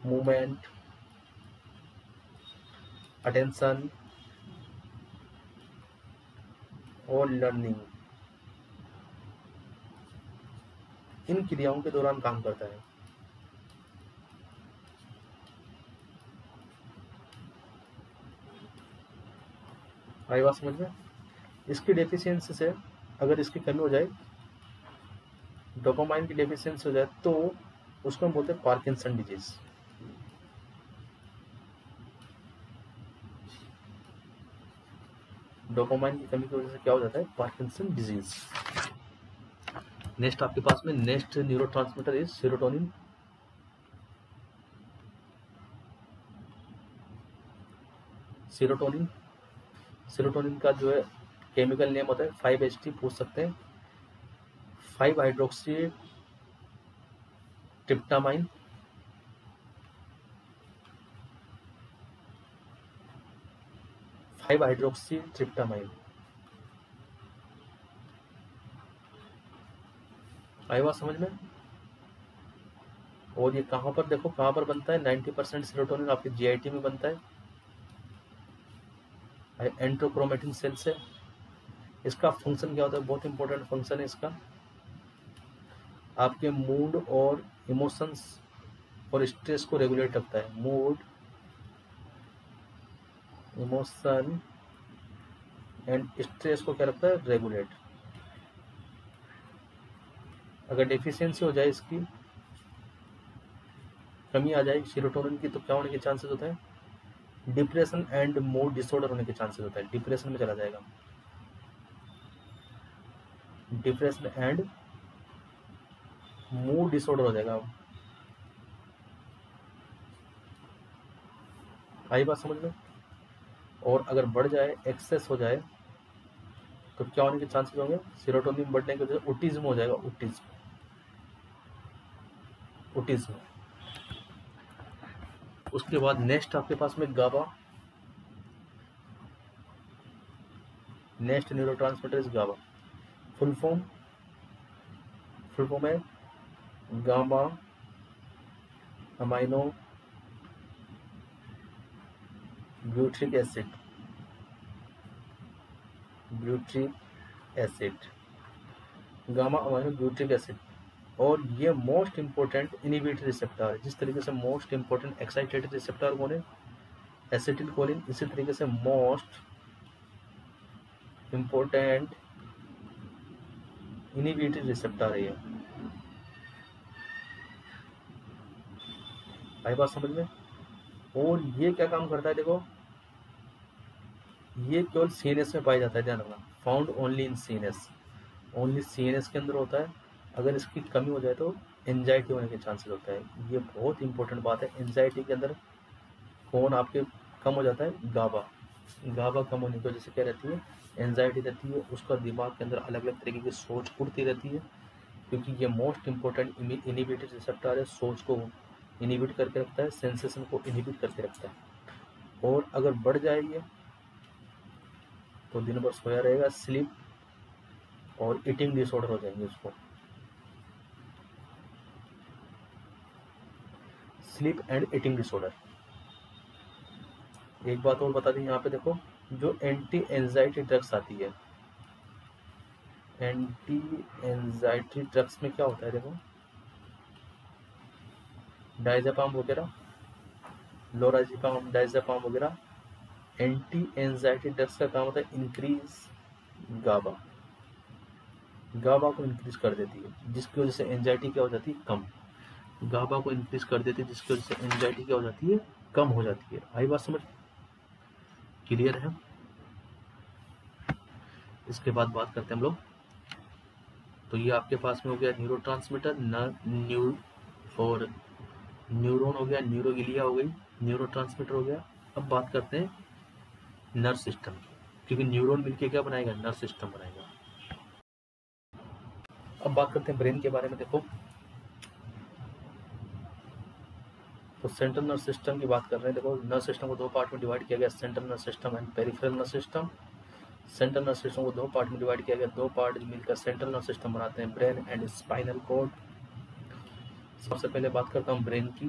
मूवमेंट, अटेंशन और लर्निंग, इन क्रियाओं के दौरान काम करता है। आई बात समझ में, इसकी डेफिशिएंसी से, अगर इसकी कमी हो जाए डोपामाइन की डेफिशिएंसी हो जाए तो उसको हम बोलते हैं पार्किंसन डिजीज। डोपामाइन की कमी की वजह से क्या हो जाता है? Parkinson disease. नेक्स्ट आपके पास में next neurotransmitter is serotonin. Serotonin serotonin का जो है केमिकल नेम होता है 5-HT, पूछ सकते हैं। 5-हाइड्रोक्सी ट्रिप्टामाइन, 5-हाइड्रोक्सी ट्रिप्टामाइन। आई बात समझ में? और ये कहाँ पर, देखो कहाँ पर बनता है? 90% सेरोटोनिन आपके GIT में बनता है, एंट्रोक्रोमेटिन सेल से। इसका फंक्शन क्या होता है? बहुत इंपॉर्टेंट फंक्शन है इसका, आपके मूड और इमोशंस और स्ट्रेस को रेगुलेट रखता है। मूड, इमोशन एंड स्ट्रेस को क्या रखता है? रेगुलेट। अगर डेफिशिएंसी हो जाए, इसकी कमी आ जाए सेरोटोनिन की, तो क्या होने के चांसेस होते हैं? डिप्रेशन एंड मूड डिसऑर्डर होने के चांसेस होता है। डिप्रेशन में चला जाएगा, डिप्रेशन एंड मूड डिसऑर्डर हो जाएगा। आई बात समझ में? और अगर बढ़ जाए, एक्सेस हो जाए, तो क्या होने के चांसेस होंगे? सेरोटोनिन बढ़ने की वजह से ऑटिज्म हो जाएगा। ऑटिज्म। उसके बाद नेक्स्ट आपके पास में GABA. Next neurotransmitter is GABA. Full form है gamma amino butyric acid. Gamma amino butyric acid. और ये मोस्ट इंपोर्टेंट इनहिबिटरी रिसेप्टर है। जिस तरीके से मोस्ट इंपोर्टेंट एक्साइटेटरी रिसेप्टर कौन है? एसिटिलकोलिन। इसी तरीके से मोस्ट इंपोर्टेंट इनहिबिटरी रिसेप्टर है ये। आई बात समझ में? और ये क्या काम करता है? देखो, ये केवल CNS में पाया जाता है, ध्यान रखना। Found only in CNS, only CNS के अंदर होता है। अगर इसकी कमी हो जाए तो एंजाइटी होने के चांसेस होता है। ये बहुत इंपॉर्टेंट बात है। एंजाइटी के अंदर कौन आपके कम हो जाता है? गाबा कम होने की वजह से क्या रहती है? एंजाइटी रहती है। उसका दिमाग के अंदर अलग अलग तरीके की सोच उड़ती रहती है, क्योंकि ये मोस्ट इंपॉर्टेंट इनहिबिटरी रिसेप्टर है। सोच को इनहिबिट करके रखता है, सेंसेशन को इनहिबिट करके रखता है। और अगर बढ़ जाए ये, तो दिन भर सोया रहेगा, स्लीप और ईटिंग डिसऑर्डर हो जाएंगे उसको। Sleep and eating disorder. एक बात और बता दें यहाँ पे, देखो, जो एंटी एंजाइटी ड्रग्स आती है, एंटी एंजाइटी ड्रग्स में क्या होता है? देखो, डायज़ेपाम वगैरह, लोराज़ेपाम, डायज़ेपाम वगैरह एंटी एंजाइटी ड्रग्स का काम होता है इंक्रीज गाबा। गाबा को इंक्रीज कर देती है, जिसकी वजह से एंजाइटी क्या हो जाती है? कम। गाबा को इंक्रीज कर देती है, जिसकी वजह से एंजाइटी क्या हो जाती है? कम हो जाती है। आई बात समझ? क्लियर है? इसके बाद बात करते हैं हम लोग। तो ये आपके पास में हो गया न्यूरोट्रांसमीटर, और न्यूरॉन हो गया, न्यूरोगिलिया हो गई, न्यूरोट्रांसमीटर हो गया। अब बात करते हैं नर्व सिस्टम की, क्योंकि न्यूरॉन मिलके क्या बनाएगा? नर्व सिस्टम बनाएगा। अब बात करते हैं ब्रेन के बारे में। देखो, तो सेंट्रल नर्व सिस्टम की बात कर रहे हैं। देखो, नर्व सिस्टम को दो पार्ट में डिवाइड किया गया, central nerve system and peripheral nerve system. Central nerve system को दो पार्ट में डिवाइड किया गया, दो पार्ट मिलकर सेंट्रल नर्व सिस्टम बनाते हैं, ब्रेन एंड स्पाइनल कॉर्ड। सबसे पहले बात करता हूँ ब्रेन की।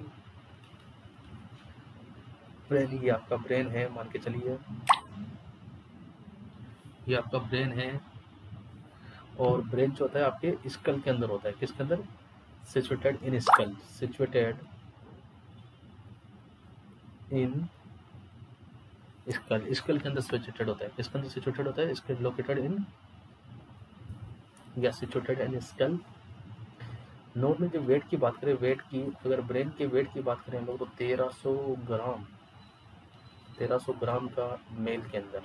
ब्रेन, ये आपका ब्रेन है, मान के चलिए ये आपका ब्रेन है। और ब्रेन जो होता है आपके स्कल के अंदर होता है। किसके अंदर? Situated in school, situated in school के अंदर सिचुएटेड होता है। किसके अंदर सिचुएटेड होता है? इसके लोकेटेड इन, या सिचुएटेड इन स्कल। नॉर्मली जब वेट की बात करें, वेट की अगर ब्रेन के वेट की बात करें हम लोग, तो 1300 ग्राम का मेल के अंदर,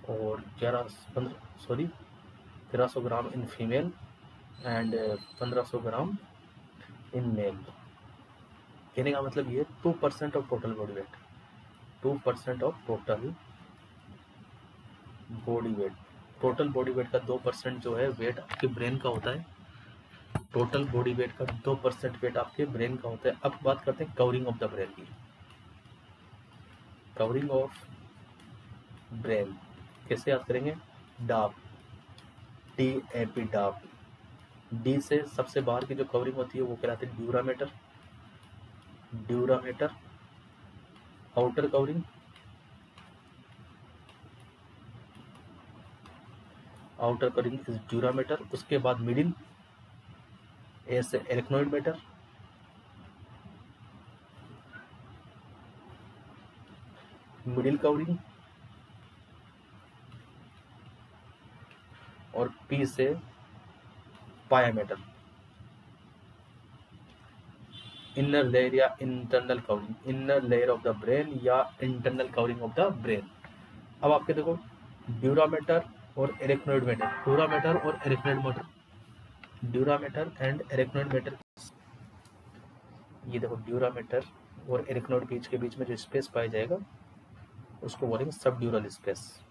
और 1300 gram in female and 1500 gram in male. कहने का मतलब ये 2% of total body weight, 2% of total body weight. Total body weight का 2% जो है वेट आपके ब्रेन का होता है। टोटल बॉडी वेट का 2% वेट आपके ब्रेन का होता है। अब बात करते हैं कवरिंग ऑफ द ब्रेन की। कवरिंग ऑफ ब्रेन कैसे याद करेंगे? डाप, DAP, डाप। डी से सबसे बाहर की जो कवरिंग होती है वो कहलाती है dura mater. Dura mater, outer covering, outer covering is dura mater. उसके बाद मिडिल, ए से एरेक्नोइड मैटर, मिडिल कवरिंग, और पी से पायामेटर, इनर लेयर या internal covering, inner layer of the brain या internal covering of the brain. अब आपके देखो ड्यूरामेटर और एरेक्नोइड मैटर, ड्यूरामेटर और arachnoid mater, dura mater and arachnoid mater. ये देखो ड्यूरामेटर और एरेक्नोइड बीच के बीच में जो स्पेस पाया जाएगा उसको बोलेंगे सबड्यूरल स्पेस,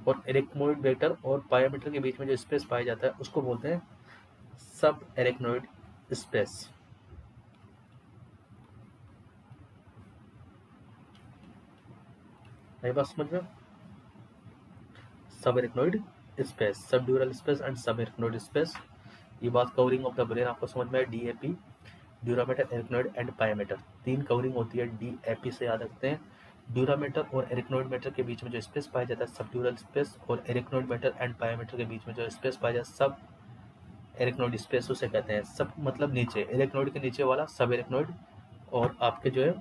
और एरेक्नोइड मैटर और पायामेटर के बीच में जो स्पेस पाया जाता है उसको बोलते हैं सब एरेक्नोइड स्पेस। नई बात समझ में? सब एरेक्नोइड स्पेस, सब ड्यूरल स्पेस एंड सब एरेक्नोइड स्पेस। ये बात कवरिंग ऑफ द ब्रेन आपको समझ में है। DAP, dura mater, arachnoid and pia mater, 3 covering होती है। DAP से याद रखते हैं। ड्यूरामेटर और एरेक्नोइड मैटर के बीच में जो स्पेस पाया जाता है सब ड्यूरल स्पेस, और एरेक्नोइड मैटर एंड पायामेटर के बीच में जो स्पेस पाया जाता है सब एरेक्नोइड स्पेस उसे कहते हैं। सब मतलब नीचे, एरेक्नोइड के नीचे वाला सब एरेक्नोइड, और आपके जो है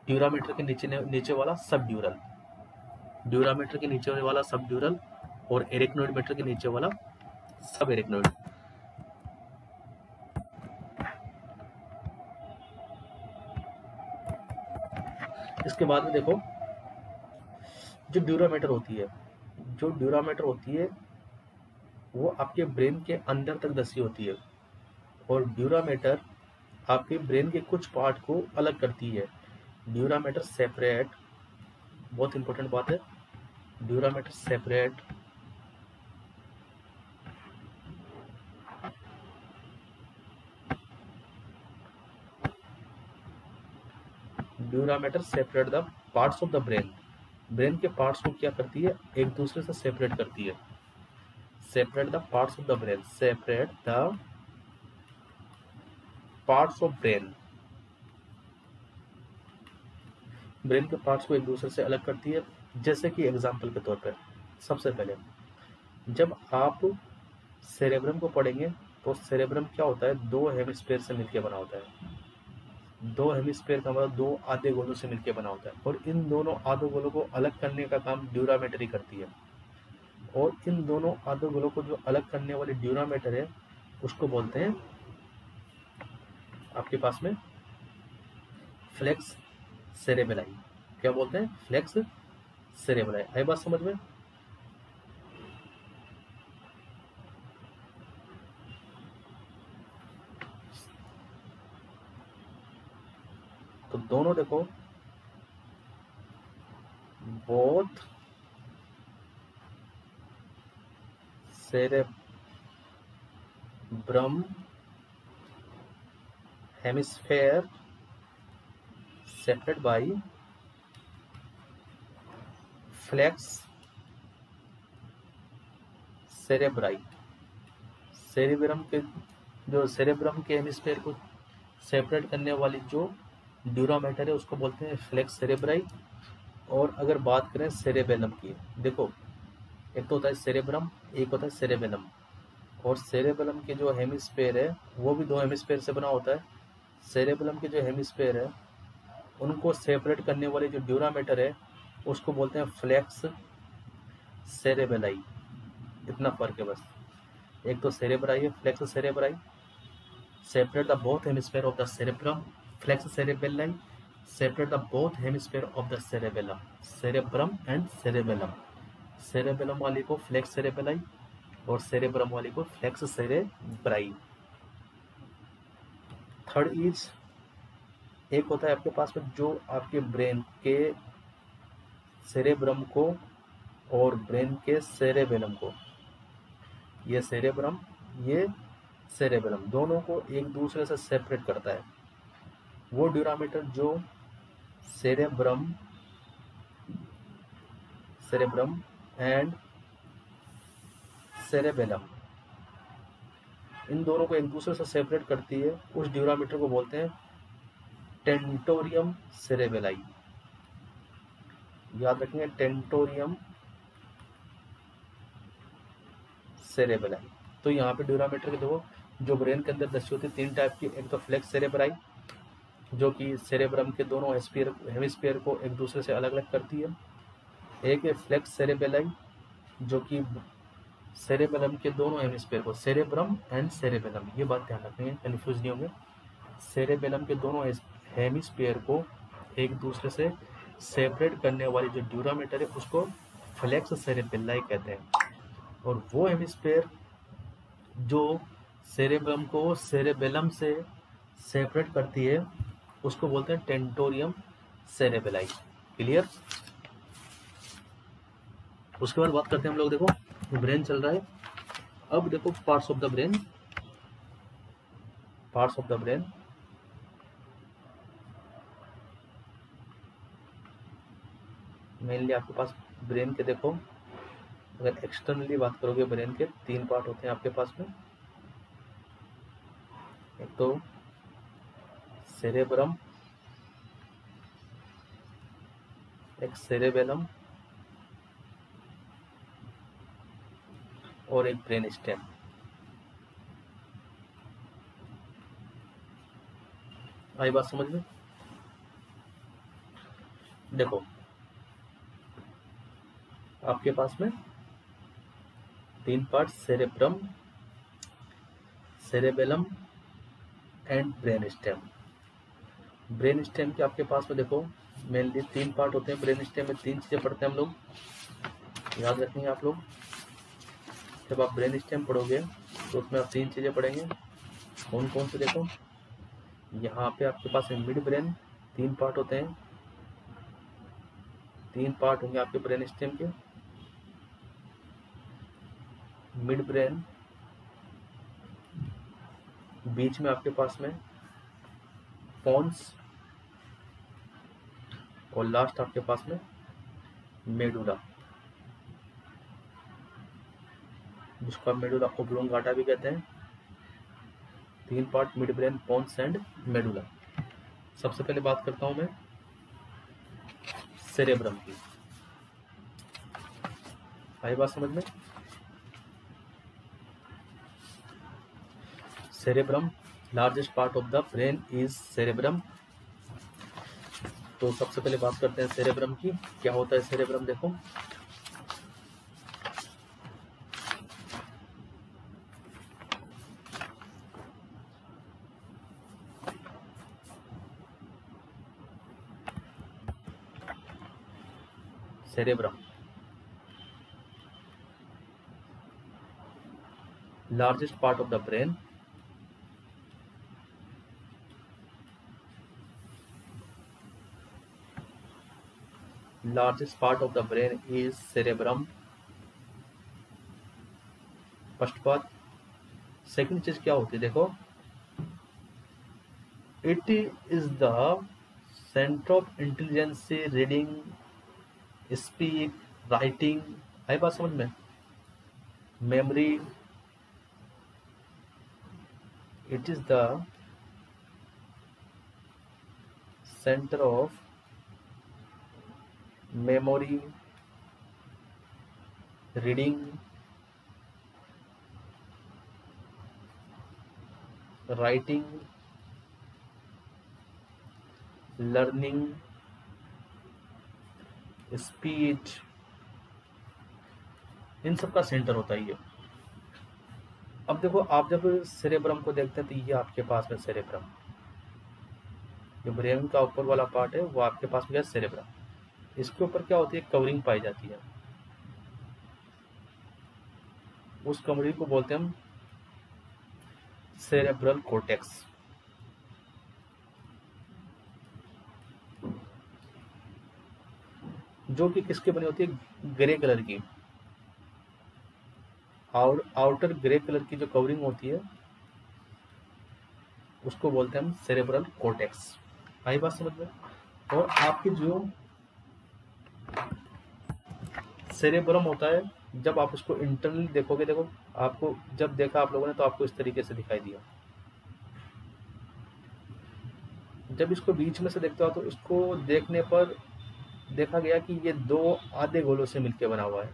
ड्यूरामीटर के नीचे वाला सब ड्यूरल, ड्यूरामीटर के नीचे वाला सब ड्यूरल, और एरेक्नोइड मीटर के नीचे वाला सब एरेक्नोइड। इसके बाद में देखो जो ड्यूरामीटर होती है, जो ड्यूरामीटर होती है वो आपके ब्रेन के अंदर तक धसी होती है, और ड्यूरामीटर आपके ब्रेन के कुछ पार्ट को अलग करती है। ड्यूरामीटर सेपरेट, बहुत इंपॉर्टेंट बात है, dura mater separate dura mater separate the parts of the brain. Brain के पार्ट्स को क्या करती है? एक दूसरे से सेपरेट करती है। Separate the parts of the brain, separate the parts of brain, brain के पार्ट्स को एक दूसरे से अलग करती है। जैसे कि एग्जाम्पल के तौर पर, सबसे पहले जब आप सेरेब्रम को पढ़ेंगे तो सेरेब्रम क्या होता है? 2 हेमिस्फीयर से मिलकर बना होता है। 2 हेमिस्फीयर का मतलब 2 आधे गोलों से मिलकर बना होता है, और इन दोनों आधे गोलों को अलग करने का काम ड्यूरामेटर ही करती है। और इन दोनों आधे गोलों को जो अलग करने वाली ड्यूरामेटर है उसको बोलते हैं आपके पास में फ्लेक्स सेरेबेलाई। क्या बोलते हैं? Flex cerebelli. आई बात समझ में? तो दोनों देखो, both cerebrum hemisphere separate by falx cerebri. Cerebrum के हेमिस्फेयर को सेपरेट करने वाली जो ड्यूरामेटर है उसको बोलते हैं फ्लेक्स सेरेब्राई। और अगर बात करें सेरेबेलम की, देखो एक तो होता है सेरेब्रम, एक होता है सेरेबेलम, और सेरेबेलम के जो हेमिस्फेयर है वो भी 2 हेमिस्फेयर से बना होता है। सेरेबेलम के जो हेमिस्फेयर है उनको सेपरेट करने वाली जो ड्यूरामेटर है उसको बोलते हैं फ्लेक्स सेरेबेलाई। इतना फर्क है बस। एक तो सेरेब्राई है, falx cerebri, separate the both hemisphere of the cerebrum, falx cerebelli, separate the both hemisphere of the cerebellum, cerebrum and cerebellum. Cerebellum वाली को फ्लेक्स सेरेबेलाई और सेरेब्रम वाली को फ्लेक्स सेरेब्राई। थर्ड इज, एक होता है आपके पास में जो आपके ब्रेन के सेरेब्रम को और ब्रेन के सेरेबेलम को, ये सेरेब्रम ये सेरेबेलम, दोनों को एक दूसरे से सेपरेट करता है। वो ड्यूरामीटर जो सेरेब्रम एंड सेरेबेलम इन दोनों को एक दूसरे से सेपरेट करती है, उस ड्यूरामीटर को बोलते हैं टेंटोरियम सेरेबेलाई। याद रखेंगे, टेंटोरियम सेरेबेलाई। तो यहाँ पे ड्यूरामीटर के देखो, जो ब्रेन के अंदर दस्ती होती है 3 टाइप की। एक तो फ्लेक्स सेरेब्राई जो कि सेरेब्रम के दोनों हेमिस्फीयर को एक दूसरे से अलग अलग करती है। एक है फ्लेक्स सेरेबेलाई जो कि सेरेबेलम के दोनों हेमिस्फीयर को, सेरेब्रम एंड सेरेबेलम, ये बात ध्यान रखेंगे, कन्फ्यूज नहीं होंगे। सेरेबेलम के दोनों हेमिस्फीयर को एक दूसरे से सेपरेट करने वाली जो ड्यूरामीटर है उसको फ्लेक्स सेरेबेलाई कहते हैं। और वो हेमिस्फीयर जो सेरेब्रम को सेरेबेलम से सेपरेट करती है उसको बोलते हैं टेंटोरियम सेरेबेलाई। क्लियर? उसके बाद बात करते हैं हम लोग, देखो ब्रेन चल रहा है। अब देखो parts of the brain. Mainly आपके पास ब्रेन के, देखो अगर एक्सटर्नली बात करोगे ब्रेन के 3 पार्ट होते हैं आपके पास में। एक तो सेरेब्रम, एक सेरेबेलम और एक ब्रेन स्टेम। आई बात समझ में? देखो आपके पास में 3 part, cerebrum, cerebellum and brain stem. Brain stem के आपके पास में देखो मेनली 3 पार्ट होते हैं। ब्रेन स्टेम में 3 चीजें पढ़ते हैं हम लोग, याद रखेंगे आप लोग। जब आप ब्रेन स्टेम पढ़ोगे तो उसमें आप 3 चीजें पढ़ेंगे। कौन कौन से? देखो यहाँ पे आपके पास है मिड ब्रेन, 3 पार्ट होते हैं, 3 पार्ट होंगे आपके ब्रेन स्टेम के। मिड ब्रेन, बीच में आपके पास में पोन्स और लास्ट आपके पास में मेडुला, जिसको आप मेडुला ओब्लोंगाटा भी कहते हैं। 3 part, mid brain, pons and medulla. सबसे पहले बात करता हूं मैं सेरेब्रम की। आई बात समझ में? Cerebrum, largest part of the brain is cerebrum. तो सबसे पहले बात करते हैं सेरेब्रम की। क्या होता है सेरेब्रम? देखो cerebrum largest part of the brain, largest part of the brain is cerebrum। First बात। सेकंड चीज क्या होती है? देखो it is the centre of intelligence, reading, speak, writing. आई बात समझ में? Memory. It is the centre of memory, reading, writing, learning, speech, इन सब का सेंटर होता है ये। अब देखो, आप जब सेरेब्रम को देखते हैं तो ये आपके पास में सेरेब्रम, जो ब्रेन का ऊपर वाला पार्ट है वो आपके पास में क्या, सेरेब्रम। इसके ऊपर क्या होती है, कवरिंग पाई जाती है। उस कवरिंग को बोलते हैं हम सेरेब्रल कोर्टेक्स। जो कि किसके बनी होती है, ग्रे कलर की, और आउटर ग्रे कलर की जो कवरिंग होती है उसको बोलते हैं हम सेरेब्रल कोर्टेक्स। आई बात समझ में। और आपकी जो सेरेब्रम होता है, जब आप उसको इंटरनली देखोगे, देखो आपको जब देखा आप लोगों ने तो आपको इस तरीके से दिखाई दिया। जब इसको बीच में से देखते हो तो इसको देखने पर देखा गया कि ये दो आधे गोलों से मिलकर बना हुआ है,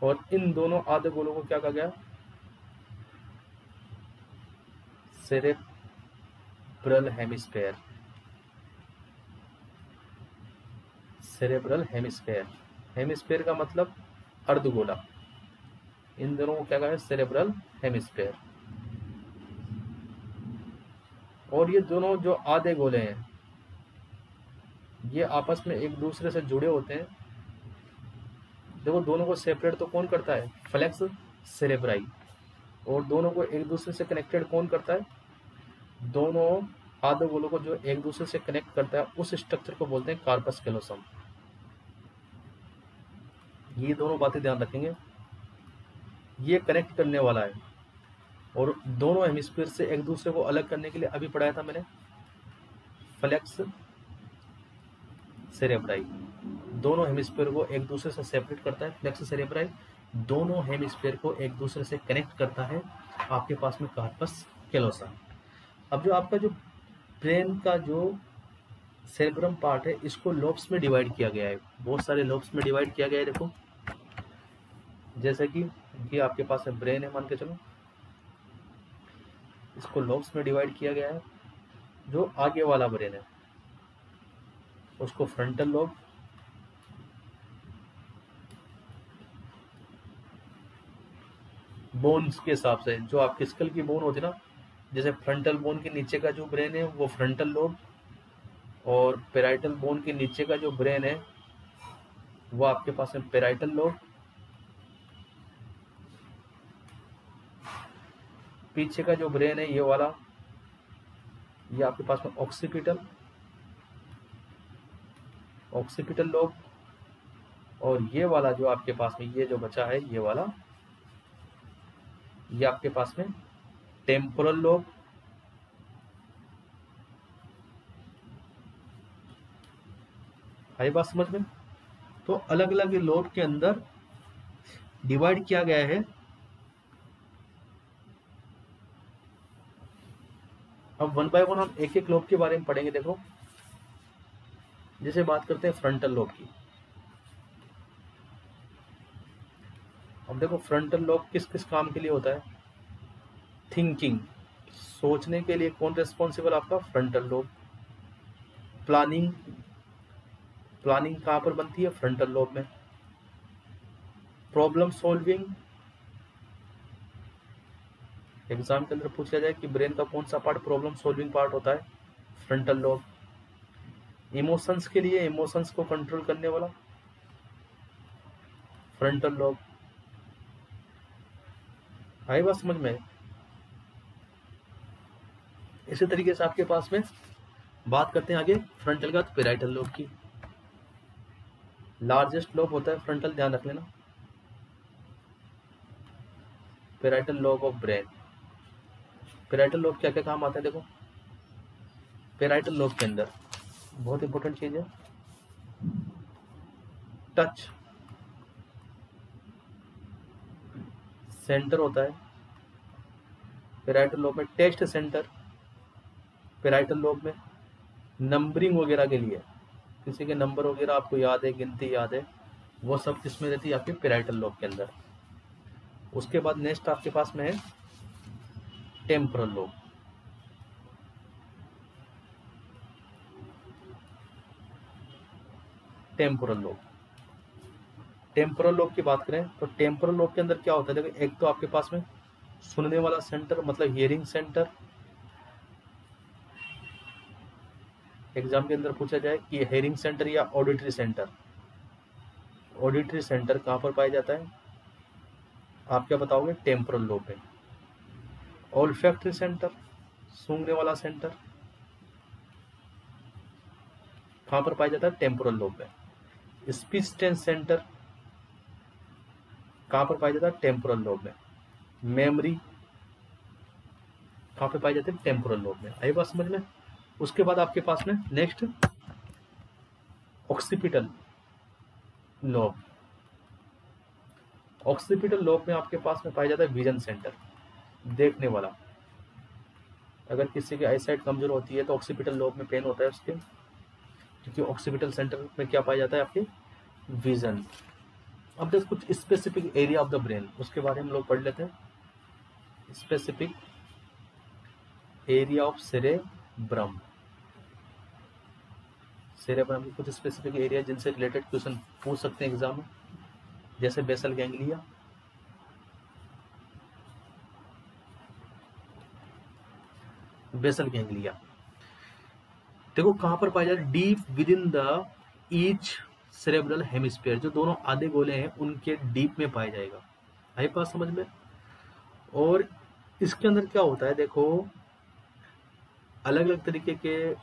और इन दोनों आधे गोलों को क्या कहा गया, cerebral hemisphere. Cerebral hemisphere, hemisphere का मतलब अर्धगोला। इन दोनों को क्या कहा है, सेरेब्रल हेमिस्फेयर। और ये दोनों जो आधे गोले हैं ये आपस में एक दूसरे से जुड़े होते हैं। देखो, दोनों को सेपरेट तो कौन करता है, फ्लेक्स सेरेब्राई। और दोनों को एक दूसरे से कनेक्टेड कौन करता है, दोनों आधे गोलों को जो एक दूसरे से कनेक्ट करता है उस स्ट्रक्चर को बोलते हैं कार्पस कैलोसम। ये दोनों बातें ध्यान रखेंगे, ये कनेक्ट करने वाला है। और दोनों हेमिस्फीयर से एक दूसरे को अलग करने के लिए अभी पढ़ाया था मैंने, फ्लेक्स सेरेब्राई। दोनों हेमिस्फीयर को एक दूसरे से सेपरेट करता है फ्लेक्स सेरेब्राई, दोनों हेमिस्फीयर को एक दूसरे से कनेक्ट करता है आपके पास में कार्पस कैलोसा। अब जो आपका जो ब्रेन का जो सेरेब्रम पार्ट है इसको लोब्स में डिवाइड किया गया है, बहुत सारे लोब्स में डिवाइड किया गया है। देखो, जैसे कि ये आपके पास में ब्रेन है, मान के चलो, इसको लोब्स में डिवाइड किया गया है। जो आगे वाला ब्रेन है उसको फ्रंटल लोब, बोन्स के हिसाब से, जो आपके स्कल की बोन होती है ना, जैसे फ्रंटल बोन के नीचे का जो ब्रेन है वो फ्रंटल लोब, और पेराइटल बोन के नीचे का जो ब्रेन है वो आपके पास में पेराइटल लोब, पीछे का जो ब्रेन है ये वाला, ये आपके पास में ऑक्सीपिटल लोब, और ये वाला जो आपके पास में ये जो बचा है ये वाला, ये आपके पास में टेम्पोरल लोब। आई बात समझ में। तो अलग अलग लोब के अंदर डिवाइड किया गया है। अब वन बाय वन हम एक एक लोब के बारे में पढ़ेंगे। देखो, जैसे बात करते हैं फ्रंटल लोब की। अब देखो, फ्रंटल लोब किस किस काम के लिए होता है, थिंकिंग, सोचने के लिए कौन रेस्पॉन्सिबल, आपका फ्रंटल लोब। प्लानिंग, प्लानिंग कहाँ पर बनती है, फ्रंटल लोब में। प्रॉब्लम सॉल्विंग, एग्जाम के अंदर पूछा जाए कि ब्रेन का कौन सा पार्ट प्रॉब्लम सॉल्विंग पार्ट होता है, फ्रंटल लोब। इमोशंस के लिए, इमोशंस को कंट्रोल करने वाला, फ्रंटल लोब। आई बात समझ में। इसी तरीके से आपके पास में बात करते हैं आगे फ्रंटल का, तो पेराइटल लोब की। लार्जेस्ट लोब होता है फ्रंटल, ध्यान रख लेना, parietal lobe of brain. Parietal lobe क्या क्या काम आता है, देखो, पेराइटल लोब के अंदर बहुत इंपॉर्टेंट चीज है टच सेंटर होता है पेराइटल लोब में, टेस्ट सेंटर पेराइटल लोब में, नंबरिंग वगैरह के लिए, किसी के नंबर वगैरह आपको याद है, गिनती याद है, वो सब किसमें रहती है, आपके पेराइटल लोब के अंदर। उसके बाद नेक्स्ट आपके पास में है temporal lobe. Temporal lobe, temporal lobe की बात करें तो टेम्पोरल लोब के अंदर क्या होता है, देखो एक तो आपके पास में सुनने वाला सेंटर मतलब हियरिंग सेंटर। एग्जाम के अंदर पूछा जाए कि हियरिंग सेंटर या ऑडिटरी सेंटर, ऑडिटरी सेंटर कहाँ पर पाया जाता है, आप क्या बताओगे, टेम्पोरल लोब में। ऑल्फैक्टरी सेंटर, सूंघने वाला सेंटर, कहाँ पर पाया जाता है, टेम्पोरल लोब में। स्पीच सेंस सेंटर कहाँ पर पाया जाता है, टेम्पोरल लोब में। मेमोरी कहाँ पे पाई जाती है, टेम्पोरल लोब में। आई बात समझ में। उसके बाद आपके पास में next occipital lobe. Occipital lobe में आपके पास में पाया जाता है विजन सेंटर, देखने वाला। अगर किसी की आई साइट कमजोर होती है तो ऑक्सीपिटल लोब में पेन होता है उसके, क्योंकि ऑक्सीपिटल सेंटर में क्या पाया जाता है, आपकी विजन। अब देखो कुछ specific area of the brain, उसके बारे में हम लोग पढ़ लेते हैं। Specific area of cerebrum, cerebrum की कुछ स्पेसिफिक एरिया जिनसे रिलेटेड क्वेश्चन पूछ सकते हैं एग्जाम में, जैसे बेसल गैंग्लिया, बेसल गैंग्लिया देखो कहां पर पाया जाता है, deep with in the each cerebral hemisphere, जो दोनों आधे गोले हैं उनके डीप में पाया जाएगा। आई पास समझ में। और इसके अंदर क्या होता है, देखो अलग अलग तरीके के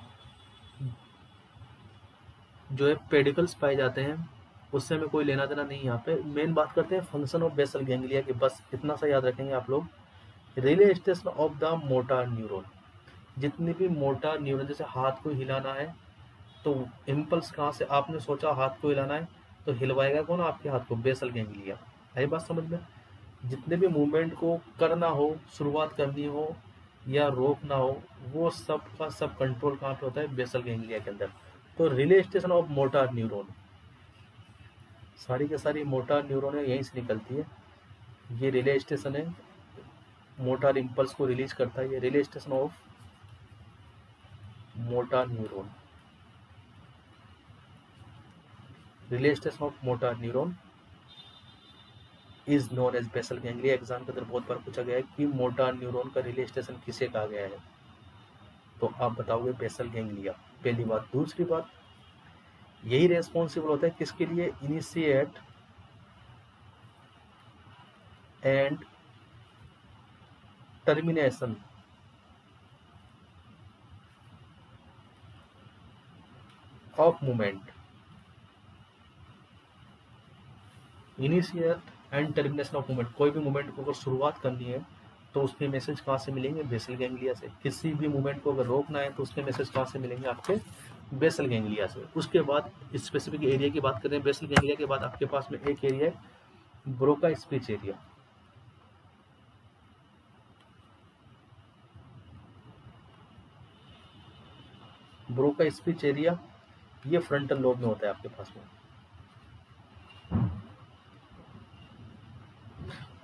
जो है पेडिकल्स पाए जाते हैं, उससे हमें कोई लेना देना नहीं। यहाँ पे मेन बात करते हैं फंक्शन ऑफ बेसल गैंग्लिया की, बस इतना सा याद रखेंगे आप लोग। Relay station of the motor neuron, जितनी भी मोटर न्यूरॉन, जैसे हाथ को हिलाना है तो इम्पल्स कहाँ से, आपने सोचा हाथ को हिलाना है तो हिलवाएगा कौन, आपके हाथ को, बेसल गैंग्लिया। आई बात समझ में। जितने भी मूवमेंट को करना हो, शुरुआत करनी हो या रोकना हो, वो सब का सब कंट्रोल कहाँ पे होता है, बेसल गैंग्लिया के अंदर। तो relay station of motor neuron, सारी के सारी मोटर न्यूरॉन यहीं से निकलती है। ये रिले स्टेशन है, मोटर इम्पल्स को रिलीज करता है, ये relay station of motor neuron. Relay station of motor neuron is known as basal ganglia. Exam के अंदर बहुत बार पूछा गया है कि मोटर न्यूरॉन का रिले स्टेशन किसे कहा गया है, तो आप बताओगे बेसल गैंग्लिया, पहली बात। दूसरी बात, यही रेस्पॉन्सिबल होता है किसके लिए, initiate and termination of movement. Initiate and termination of movement, कोई भी मूवमेंट को अगर शुरुआत करनी है तो उसके मैसेज कहाँ से मिलेंगे, बेसल गैंग्लिया से। किसी भी मूवमेंट को अगर रोकना है तो उसके मैसेज कहाँ से मिलेंगे, आपके बेसल गैंग्लिया से। उसके बाद स्पेसिफिक एरिया की बात करें, बेसल गैंग्लिया के बाद आपके पास में एक एरिया है Broca speech area. Broca speech area ये फ्रंटल लोब में होता है आपके पास में,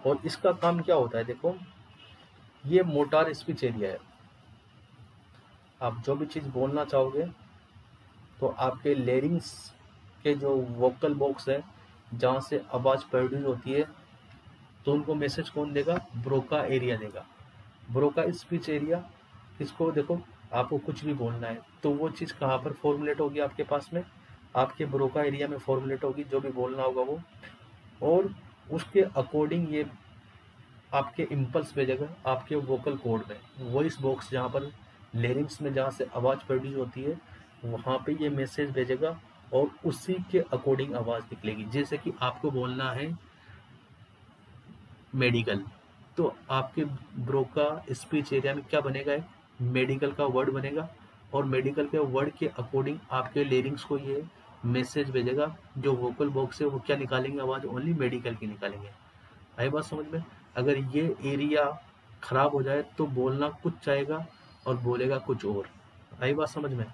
और इसका काम क्या होता है, देखो ये मोटार स्पीच एरिया है। आप जो भी चीज बोलना चाहोगे तो आपके लेरिंग्स के जो वोकल बॉक्स है, जहाँ से आवाज प्रोड्यूस होती है, तो उनको मैसेज कौन देगा, ब्रोका एरिया देगा। ब्रोका स्पीच एरिया इसको देखो, आपको कुछ भी बोलना है तो वो चीज़ कहाँ पर फॉर्मुलेट होगी, आपके पास में आपके ब्रोका एरिया में फॉर्मुलेट होगी, जो भी बोलना होगा वो। और उसके अकॉर्डिंग ये आपके इम्पल्स भेजेगा आपके वोकल कॉर्ड में, वॉइस बॉक्स जहाँ पर लेरिंग्स में जहाँ से आवाज़ प्रोड्यूस होती है, वहाँ पे ये मैसेज भेजेगा और उसी के अकॉर्डिंग आवाज़ निकलेगी। जैसे कि आपको बोलना है मेडिकल, तो आपके ब्रोका स्पीच एरिया में क्या बनेगा, मेडिकल का वर्ड बनेगा, और मेडिकल के वर्ड के अकॉर्डिंग आपके लेरिंग्स को ये मैसेज भेजेगा। जो वोकल बॉक्स है वो क्या निकालेंगे, आवाज़ ओनली मेडिकल की निकालेंगे। आई बात समझ में। अगर ये एरिया खराब हो जाए तो बोलना कुछ चाहेगा और बोलेगा कुछ और। आई बात समझ में।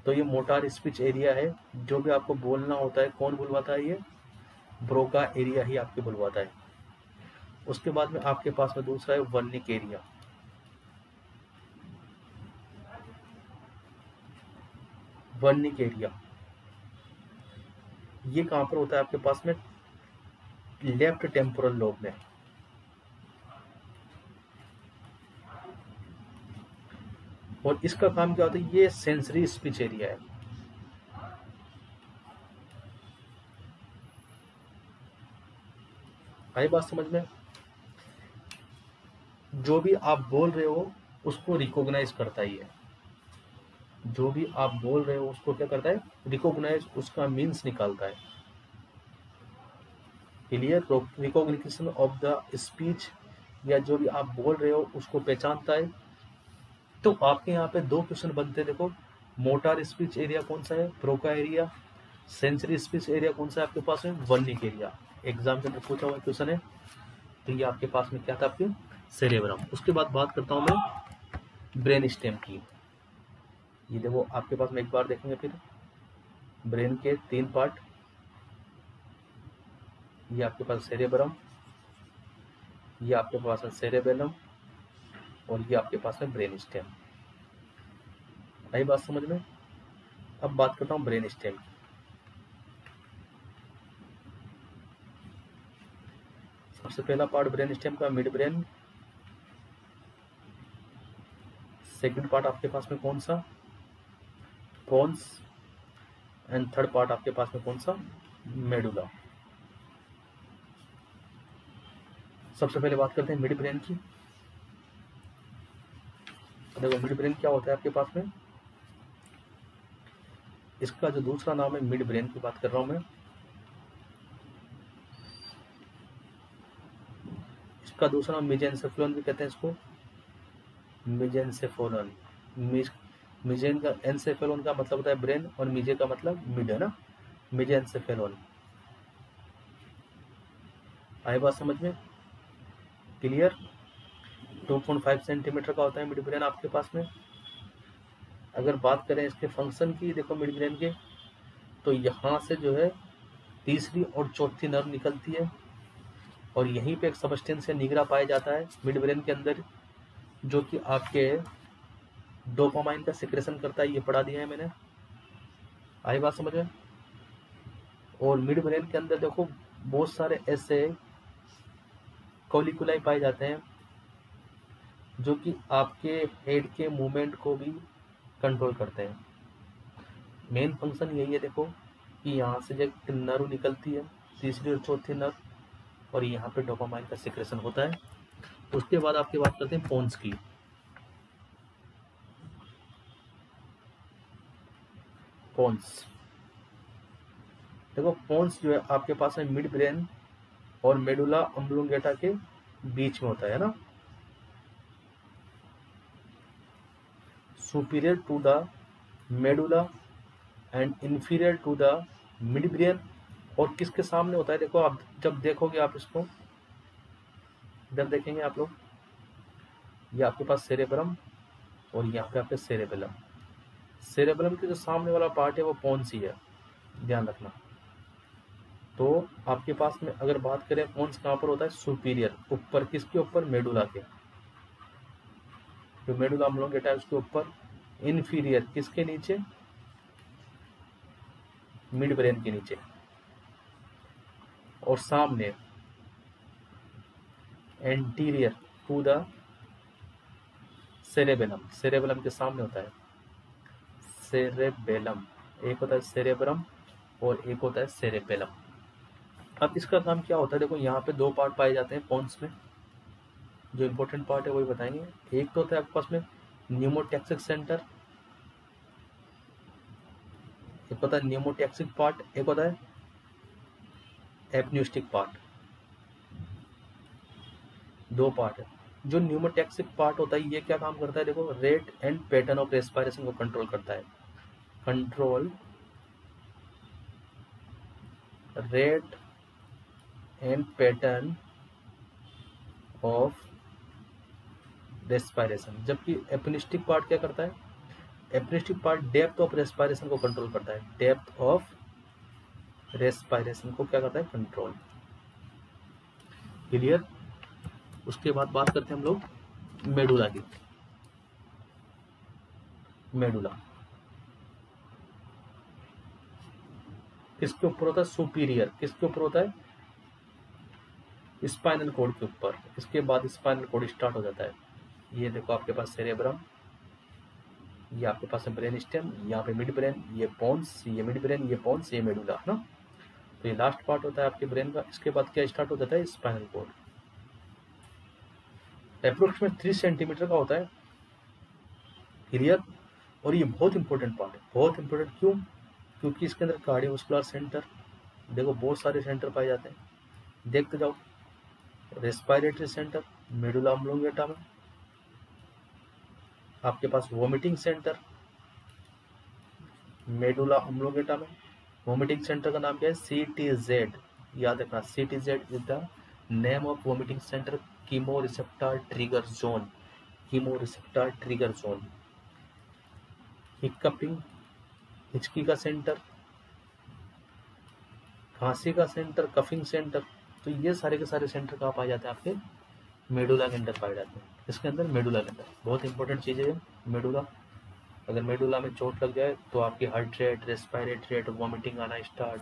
तो ये मोटार स्पीच एरिया है, जो भी आपको बोलना होता है कौन बुलवाता है, ये ब्रोका एरिया ही आपके बुलवाता है। उसके बाद में आपके पास में दूसरा है वर्निक एरिया। वर्निक एरिया ये कहाँ पर होता है आपके पास में? लेफ्ट टेम्पोरल लोब में। और इसका काम क्या होता है? ये सेंसरी स्पीच एरिया है। आई बात समझ में? जो भी आप बोल रहे हो उसको रिकॉग्नाइज करता ही है। जो भी आप बोल रहे हो उसको क्या करता है? रिकॉग्नाइज, उसका मीन्स निकालता है। Clear? Recognition of the speech, या जो भी आप बोल रहे हो उसको पहचानता है। तो आपके यहाँ पे दो क्वेश्चन बनते हैं। देखो, मोटार स्पीच एरिया कौन सा है? Broca area. Sensory speech area कौन सा है आपके पास में? Wernicke area. एग्जाम के अंदर पूछा हुआ क्वेश्चन है। तो ये आपके पास में क्या था? आपके सेरेब्रम। उसके बाद बात करता हूँ मैं ब्रेन स्टेम की। ये देखो आपके पास में एक बार देखेंगे फिर ब्रेन के 3 पार्ट। ये आपके पास सेरेब्रम, ये आपके पास है सेरेबेलम, और ये आपके पास है ब्रेन स्टेम। आई बात समझ में? अब बात करता हूँ ब्रेन स्टेम की। सबसे पहला पार्ट ब्रेन स्टेम का मिड ब्रेन। सेकंड पार्ट आपके पास में कौन सा? पोन्स। एंड थर्ड पार्ट आपके पास में कौन सा? मेडुला। सबसे पहले बात करते हैं मिड ब्रेन की। देखो मिड ब्रेन क्या होता है आपके पास में? इसका जो दूसरा नाम है, मिड ब्रेन की बात कर रहा हूं मैं। इसका दूसरा नाम मेजेनसेफेलोन भी कहते हैं इसको। मेजेनसेफेलोन। मिजेन का एनसेफेलोन का मतलब होता है ब्रेन, और मिजे का मतलब मिड है ना। मेजेनसेफेलोन। आई बात समझ में? क्लियर? 2.5 सेंटीमीटर का होता है मिड ब्रेन आपके पास में। अगर बात करें इसके फंक्शन की, देखो मिड ब्रेन के, तो यहाँ से जो है तीसरी और चौथी नर्व निकलती है, और यहीं पे एक सबस्टेंस या निगरा पाया जाता है मिड ब्रेन के अंदर, जो कि आपके डोपामाइन का सिक्रेशन करता है। ये पढ़ा दिया है मैंने। आई बात समझ में? और मिड ब्रेन के अंदर देखो बहुत सारे ऐसे कॉलिकुलाई पाए जाते हैं जो कि आपके हेड के मूवमेंट को भी कंट्रोल करते हैं। मेन फंक्शन यही है देखो, कि यहाँ से जब नर्व निकलती है, तीसरी और चौथी नर्व, और यहाँ पे डोपामाइन का सिक्रेशन होता है। उसके बाद आपकी बात करते हैं पोन्स की। पोन्स, देखो पोन्स जो है आपके पास है मिड ब्रेन और मेडुला ऑब्लोंगेटा के बीच में होता है ना। Superior to the medulla and inferior to the mid brain. और किसके सामने होता है? देखो आप जब देखोगे, आप इसको जब देखेंगे आप लोग, ये आपके पास सेरेब्रम, और यहाँ पे आपके सेरेबेलम। सेरेबेलम के जो सामने वाला पार्ट है वो पोन्स ही है, ध्यान रखना। तो आपके पास में अगर बात करें पोन्स कहाँ पर होता है? सुपीरियर, ऊपर। किसके ऊपर? मेडुला के। जो मेडुला ऑब्लोंगेटा है उसके ऊपर। इनफीरियर किसके नीचे? मिड ब्रेन के नीचे। और सामने anterior to the cerebellum. Cerebellum के सामने होता है सेरेबेलम। एक होता है सेरेब्रम और एक होता है सेरेबेलम। अब इसका काम क्या होता है? देखो यहाँ पे 2 पार्ट पाए जाते हैं पोन्स में। जो इम्पोर्टेंट पार्ट है वही बताएंगे। एक तो होता है आपके पास में न्यूमोटैक्सिक सेंटर, एक होता है न्यूमोटैक्सिक पार्ट, एक होता है एपन्यूस्टिक पार्ट। 2 पार्ट है। जो न्यूमोटैक्सिक पार्ट होता है ये क्या काम करता है? देखो rate and pattern of respiration को कंट्रोल करता है। Control rate and pattern of respiration. जबकि एपनिस्टिक पार्ट क्या करता है? एपनिस्टिक पार्ट डेप्थ ऑफ रेस्पिरेशन को कंट्रोल करता है। डेप्थ ऑफ रेस्पिरेशन को क्या करता है? कंट्रोल। क्लियर? उसके बाद बात करते हैं हम लोग मेडुला की। मेडुला, किसके ऊपर होता है? सुपीरियर। किसके ऊपर होता है? स्पाइनल कॉर्ड के ऊपर। इसके बाद स्पाइनल कॉर्ड स्टार्ट हो जाता है। ये देखो आपके पास सेरेब्रम, ये आपके पास है ब्रेन स्टेम, यहाँ पे मिड ब्रेन, ये पोन्स, ये मिड ब्रेन, ये पोन्स, ये मेडुला, है ना। तो ये लास्ट पार्ट होता है आपके ब्रेन का। इसके बाद क्या स्टार्ट हो जाता है? Spinal cord. अप्रोक्सीमेट 3 सेंटीमीटर का होता है। क्लियर। और ये बहुत इंपॉर्टेंट पार्ट है, बहुत इंपॉर्टेंट। क्यों? क्योंकि इसके अंदर कार्डियोवास्कुलर सेंटर, देखो बहुत सारे सेंटर पाए जाते हैं, देखते जाओ। रेस्पिरेटरी सेंटर मेडुला ऑब्लोंगेटा में, आपके पास वोमिटिंग सेंटर मेडुला ऑब्लोंगेटा में। वोमिटिंग सेंटर का नाम क्या है? CTZ। याद रखना, CTZ is the name of vomiting centre, chemo receptor trigger zone, chemo receptor trigger zone. Hiccupping, हिचकी का सेंटर, खांसी का सेंटर, कफिंग सेंटर। तो ये सारे के सारे सेंटर कहाँ पाए जाते हैं? आपके मेडुला के अंदर पाए जाते हैं। इसके अंदर मेडुला के अंदर बहुत इंपॉर्टेंट चीज़ है मेडुला। अगर मेडुला में चोट लग जाए तो आपकी heart rate, respiratory rate, vomiting आना स्टार्ट,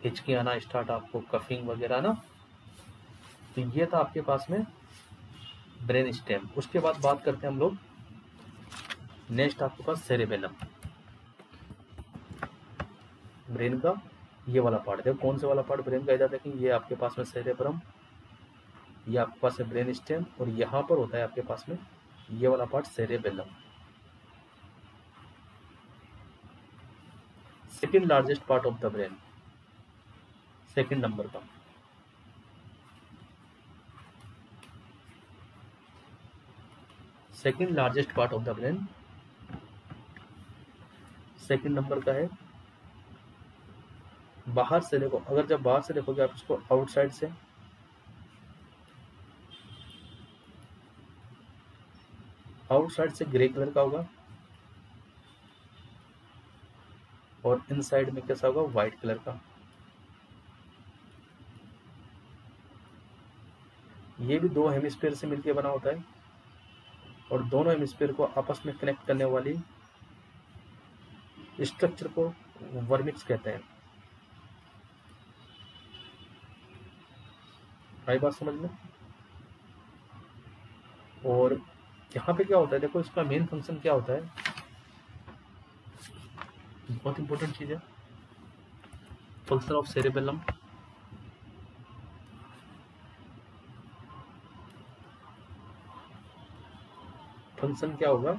हिचकी आना स्टार्ट, आपको कफिंग वगैरह ना। तो ये था आपके पास में ब्रेन स्टेम। उसके बाद बात करते हैं हम लोग नेक्स्ट आपके पास सेरेबेलम, ब्रेन का ये वाला पार्ट। देखो कौन से वाला पार्ट ब्रेन का, इधर देखें, ये आपके पास में सेरेब्रम, ये आपके पास है ब्रेन स्टेम, और यहाँ पर होता है आपके पास में ये वाला part cerebellum. Second largest part of the brain, second number का। Second largest part of the brain second number का है। बाहर से देखो, अगर जब बाहर से देखोगे आप इसको, आउटसाइड से, आउटसाइड से ग्रे कलर का होगा, और इनसाइड में कैसा होगा? व्हाइट कलर का। ये भी दो हेमिस्फीयर से मिलकर बना होता है, और दोनों हेमिस्फीयर को आपस में कनेक्ट करने वाली स्ट्रक्चर को वर्मिक्स कहते हैं। आई बात समझ में? और यहाँ पे क्या होता है, देखो इसका मेन फंक्शन क्या होता है, बहुत इंपॉर्टेंट चीज है, फंक्शन ऑफ सेरेबेलम। फंक्शन क्या होगा?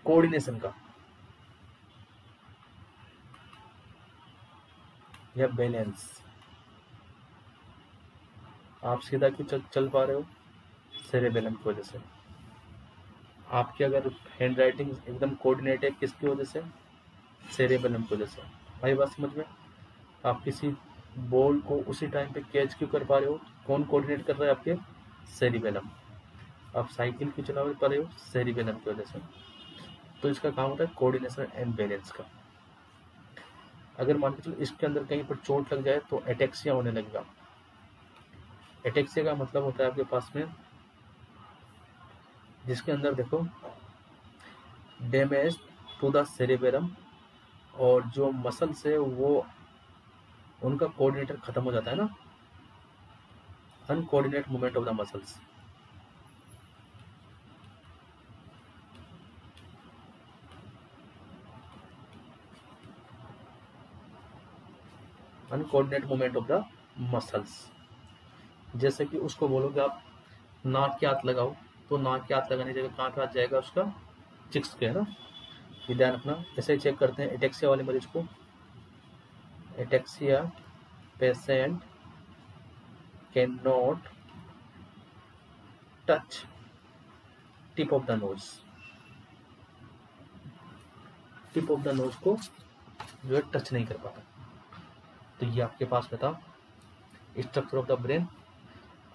कोऑर्डिनेशन का या बैलेंस। आप सीधा क्यों चल पा रहे हो? सेरेबेलम की वजह से। आपकी अगर हैंड राइटिंग एकदम कोऑर्डिनेट है, किसकी वजह से? सेरेबेलम की वजह से। भाई बात समझ में? आप किसी बॉल को उसी टाइम पे कैच क्यों कर पा रहे हो? कौन कोऑर्डिनेट कर रहा है? आपके सेरेबेलम। आप साइकिल क्यों चला पा रहे हो? सेरेबेलम की वजह से। तो इसका काम होता है कोऑर्डिनेशन एंड बैलेंस का। अगर मान के चलो इसके अंदर कहीं पर चोट लग जाए तो एटेक्सिया होने लगेगा। एटेक्सिया का मतलब होता है आपके पास में, जिसके अंदर देखो डैमेज टू द सेरेबेलम, और जो मसल्स है वो उनका कोऑर्डिनेटर खत्म हो जाता है ना, uncoordinate movement of the muscles. Uncoordinate movement of the muscles. जैसे कि उसको बोलोगे आप नाक के हाथ लगाओ, तो नाक के हाथ लगाने की जगह कहाँ पे हाथ जाएगा? उसका चिक्स के, है ना। ये ध्यान रखना। ऐसे चेक करते हैं एटेक्सिया वाले मरीज को। Ataxia patient can not touch tip of the nose. Tip of the nose को जो है टच नहीं कर पाता। तो ये आपके पास में था स्ट्रक्चर ऑफ द ब्रेन।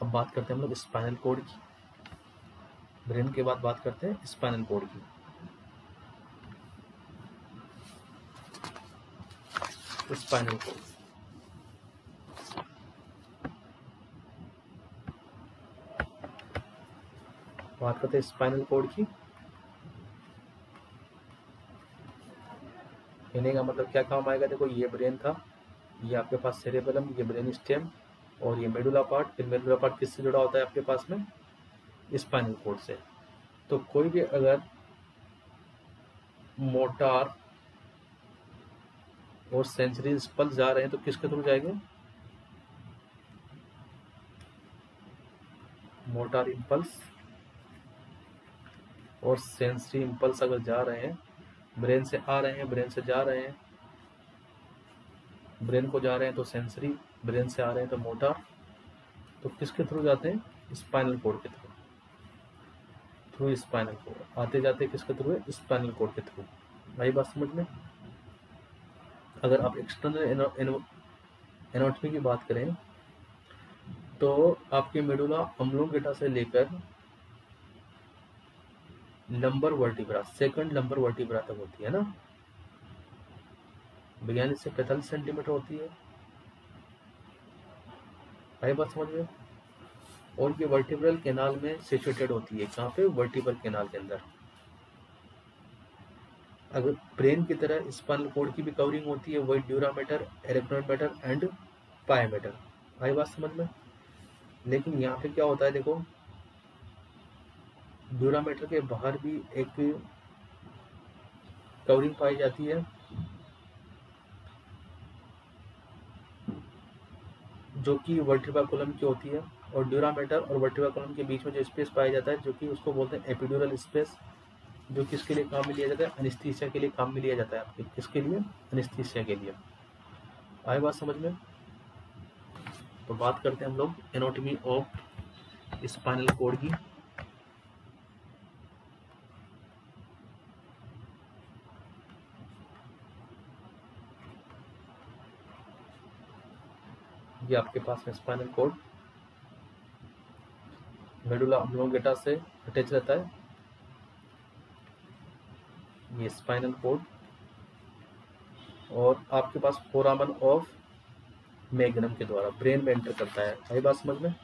अब बात करते हैं हम लोग स्पाइनल कॉर्ड की। ब्रेन के बाद बात करते हैं स्पाइनल कॉर्ड की। स्पाइनल कॉर्ड, बात करते हैं स्पाइनल कॉर्ड की। कहने का मतलब क्या काम आएगा, देखो ये ब्रेन था, ये आपके पास सेरेबेलम, ये ब्रेन स्टेम और ये मेडुला पार्ट। फिर मेडुला पार्ट किससे जुड़ा होता है आपके पास में, स्पाइनल कोड से। तो कोई भी अगर मोटार और सेंसरी इम्पल्स जा रहे हैं तो किसके थ्रू जाएंगे, मोटार इम्पल्स और सेंसरी इम्पल्स अगर जा रहे हैं, ब्रेन से आ रहे हैं, ब्रेन से जा रहे हैं, ब्रेन को जा रहे हैं तो सेंसरी, ब्रेन से आ रहे हैं तो मोटार, तो किसके थ्रू जाते हैं, स्पाइनल कोड के थ्रू, थ्रू स्पाइनल कोड आते जाते किसके थ्रू है, स्पाइनल कोड के थ्रू। भाई बात समझ में। अगर आप एक्सटर्नल एनाटॉमी की बात करें तो आपके मेडुला ऑब्लोंगेटा से लेकर lumbar vertebra, second lumbar vertebra तक होती है ना, 42 से 45 सेंटीमीटर होती है। भाई बात समझ में। और ये वर्टिब्रल कैनाल में सिचुएटेड होती है, कहाँ पे, वर्टिब्रल कैनाल के अंदर। अगर ब्रेन की तरह स्पाइनल कोड की भी कवरिंग होती है, वही dura mater, arachnoid mater and pia mater. भाई बात समझ में। लेकिन यहाँ पे क्या होता है, देखो ड्यूरामेटर के बाहर भी एक कवरिंग पाई जाती है जो कि वर्टिब्रा कॉलम की होती है, और ड्यूरामेटर और वर्टिब्रा कॉलम के बीच में जो स्पेस पाया जाता है, जो कि उसको बोलते हैं एपिड्यूरल स्पेस, जो किसके लिए काम में लिया जाता है, एनेस्थीसिया के लिए काम में लिया जाता है। आपके किसके लिए, एनेस्थीसिया के लिए। आए बात समझ में। तो बात करते हैं हम लोग एनाटॉमी ऑफ स्पाइनल कोड की। ये आपके पास में स्पाइनल कोड मेडुला ऑब्लोंगेटा से अटैच रहता है, ये स्पाइनल कोड, और आपके पास फोरामन ऑफ मैग्नम के द्वारा ब्रेन में एंटर करता है। आई बात समझ में।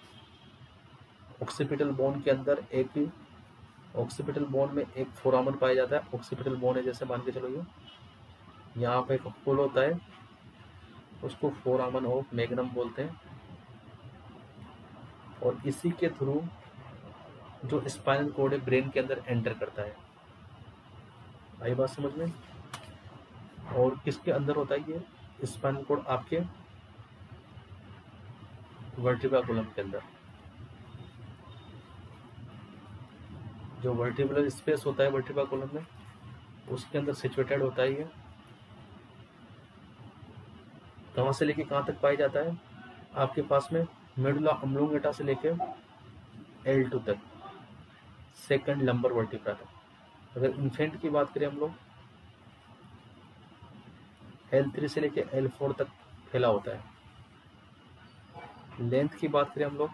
ऑक्सीपिटल बोन के अंदर एक, ऑक्सीपिटल बोन में एक फोरामन पाया जाता है। ऑक्सीपिटल बोन है, जैसे मान के चलो ये यहाँ पे एक होल होता है, उसको फोरामन ऑफ मैग्नम बोलते हैं, और इसी के थ्रू जो स्पाइनल कोड है ब्रेन के अंदर एंटर करता है। आई बात समझ में। और किसके अंदर होता है ये स्पाइनल कोड, आपके वर्टिब्रा कॉलम के अंदर। जो वर्टिब्रल स्पेस होता है वर्टिब्रा कॉलम में, उसके अंदर सिचुएटेड होता है ये। कहाँ से लेके कहाँ तक पाया जाता है, आपके पास में मेडुला ऑब्लोंगेटा से लेके L2 तक, सेकंड लंबर वर्टिब्रा तक। अगर इन्फेंट की बात करें हम लोग, L3 से लेके L4 तक फैला होता है। लेंथ की बात करें हम लोग,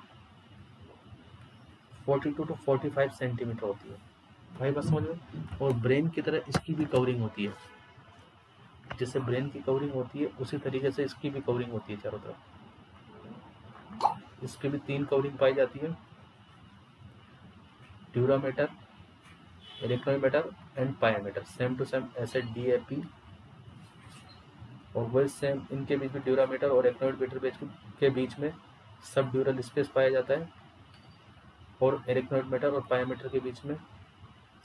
42 to 45 सेंटीमीटर होती है। भाई बस समझ में। और ब्रेन की तरह इसकी भी कवरिंग होती है, जैसे ब्रेन की कवरिंग होती है उसी तरीके से इसकी भी कवरिंग होती है चारों तरफ। इसकी भी 3 कवरिंग पाई जाती है, dura mater, arachnoid mater and pia mater. Same to same ऐसे DAP, और वही सेम इनके बीच में ड्यूरामेटर और एरेक्नोइड मैटर के बीच में सब ड्यूरल स्पेस पाया जाता है, और एरेक्नोइड मैटर और पायामेटर के बीच में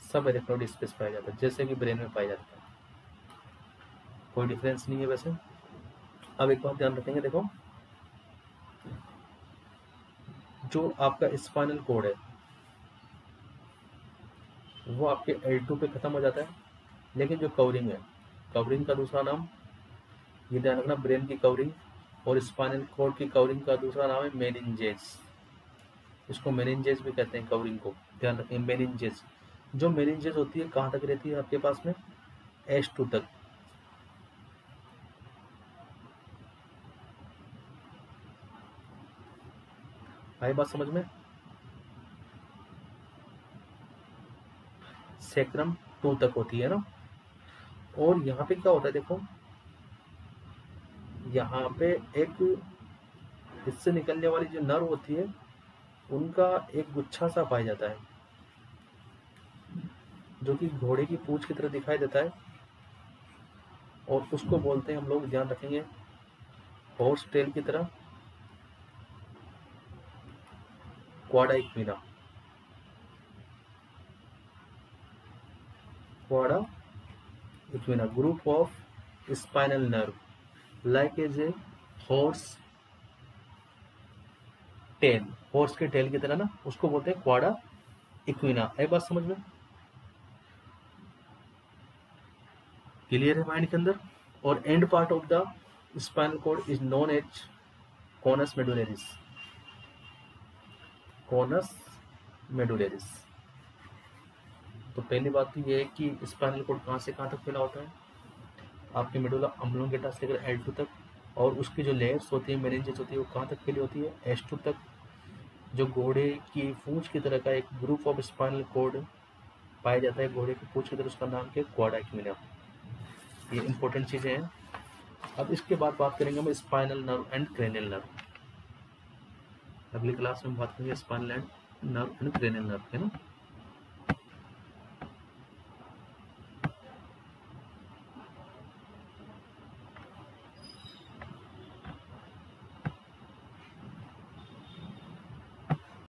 सब एरेक्नोइड स्पेस पाया जाता है, जैसे कि ब्रेन में पाया जाता है। कोई डिफरेंस नहीं है वैसे। अब एक बात ध्यान रखेंगे, देखो जो आपका स्पाइनल कोड है वो आपके L2 पे खत्म हो जाता है, लेकिन जो कवरिंग है, कवरिंग का दूसरा नाम, ये ध्यान रखना, ब्रेन की कवरिंग और स्पाइनल कोड की कवरिंग का दूसरा नाम है मेनिंजेस। इसको मेनिंजेस भी कहते हैं कवरिंग को, ध्यान रखें मेनिंजेस। जो मेनिंजेस होती है कहाँ तक रहती है आपके पास में, S2 तक। आई बात समझ में। सेक्रम 2 तक होती है ना। और यहाँ पे क्या होता है, देखो यहाँ पे एक इससे निकलने वाली जो नर्व होती है उनका एक गुच्छा सा पाया जाता है, जो कि घोड़े की पूंछ की तरह दिखाई देता है। और उसको बोलते हैं हम लोग, ध्यान रखेंगे, हॉर्स टेल की तरह cauda equina. Cauda equina group of spinal nerve like as a horse tail, horse के टेल की तरह ना, उसको बोलते हैं क्वाडा इक्विना। एक बात समझ में क्लियर है माइंड के अंदर। और end part of the spinal cord is known as conus medullaris, conus medullaris. तो पहली बात तो ये है कि स्पाइनल कॉर्ड कहाँ से कहाँ तक फैला होता है, आपके मेडुला ऑब्लोंगेटा से लेकर L2 तक, और उसकी जो लेयर्स होती है, मेनिंजेस होती है, वो कहाँ तक फैली होती है, S2 तक। जो घोड़े की पूंछ की तरह का एक ग्रुप ऑफ स्पाइनल कॉर्ड पाया जाता है घोड़े की पूंछ की तरह, उसका नाम क्या है, क्वाडा इक्विना। ये इंपॉर्टेंट चीजें हैं। अब इसके बाद बात करेंगे हम spinal nerve and cranial nerve. अगली क्लास में बात करेंगे spinal nerve and cranial nerve, है ना।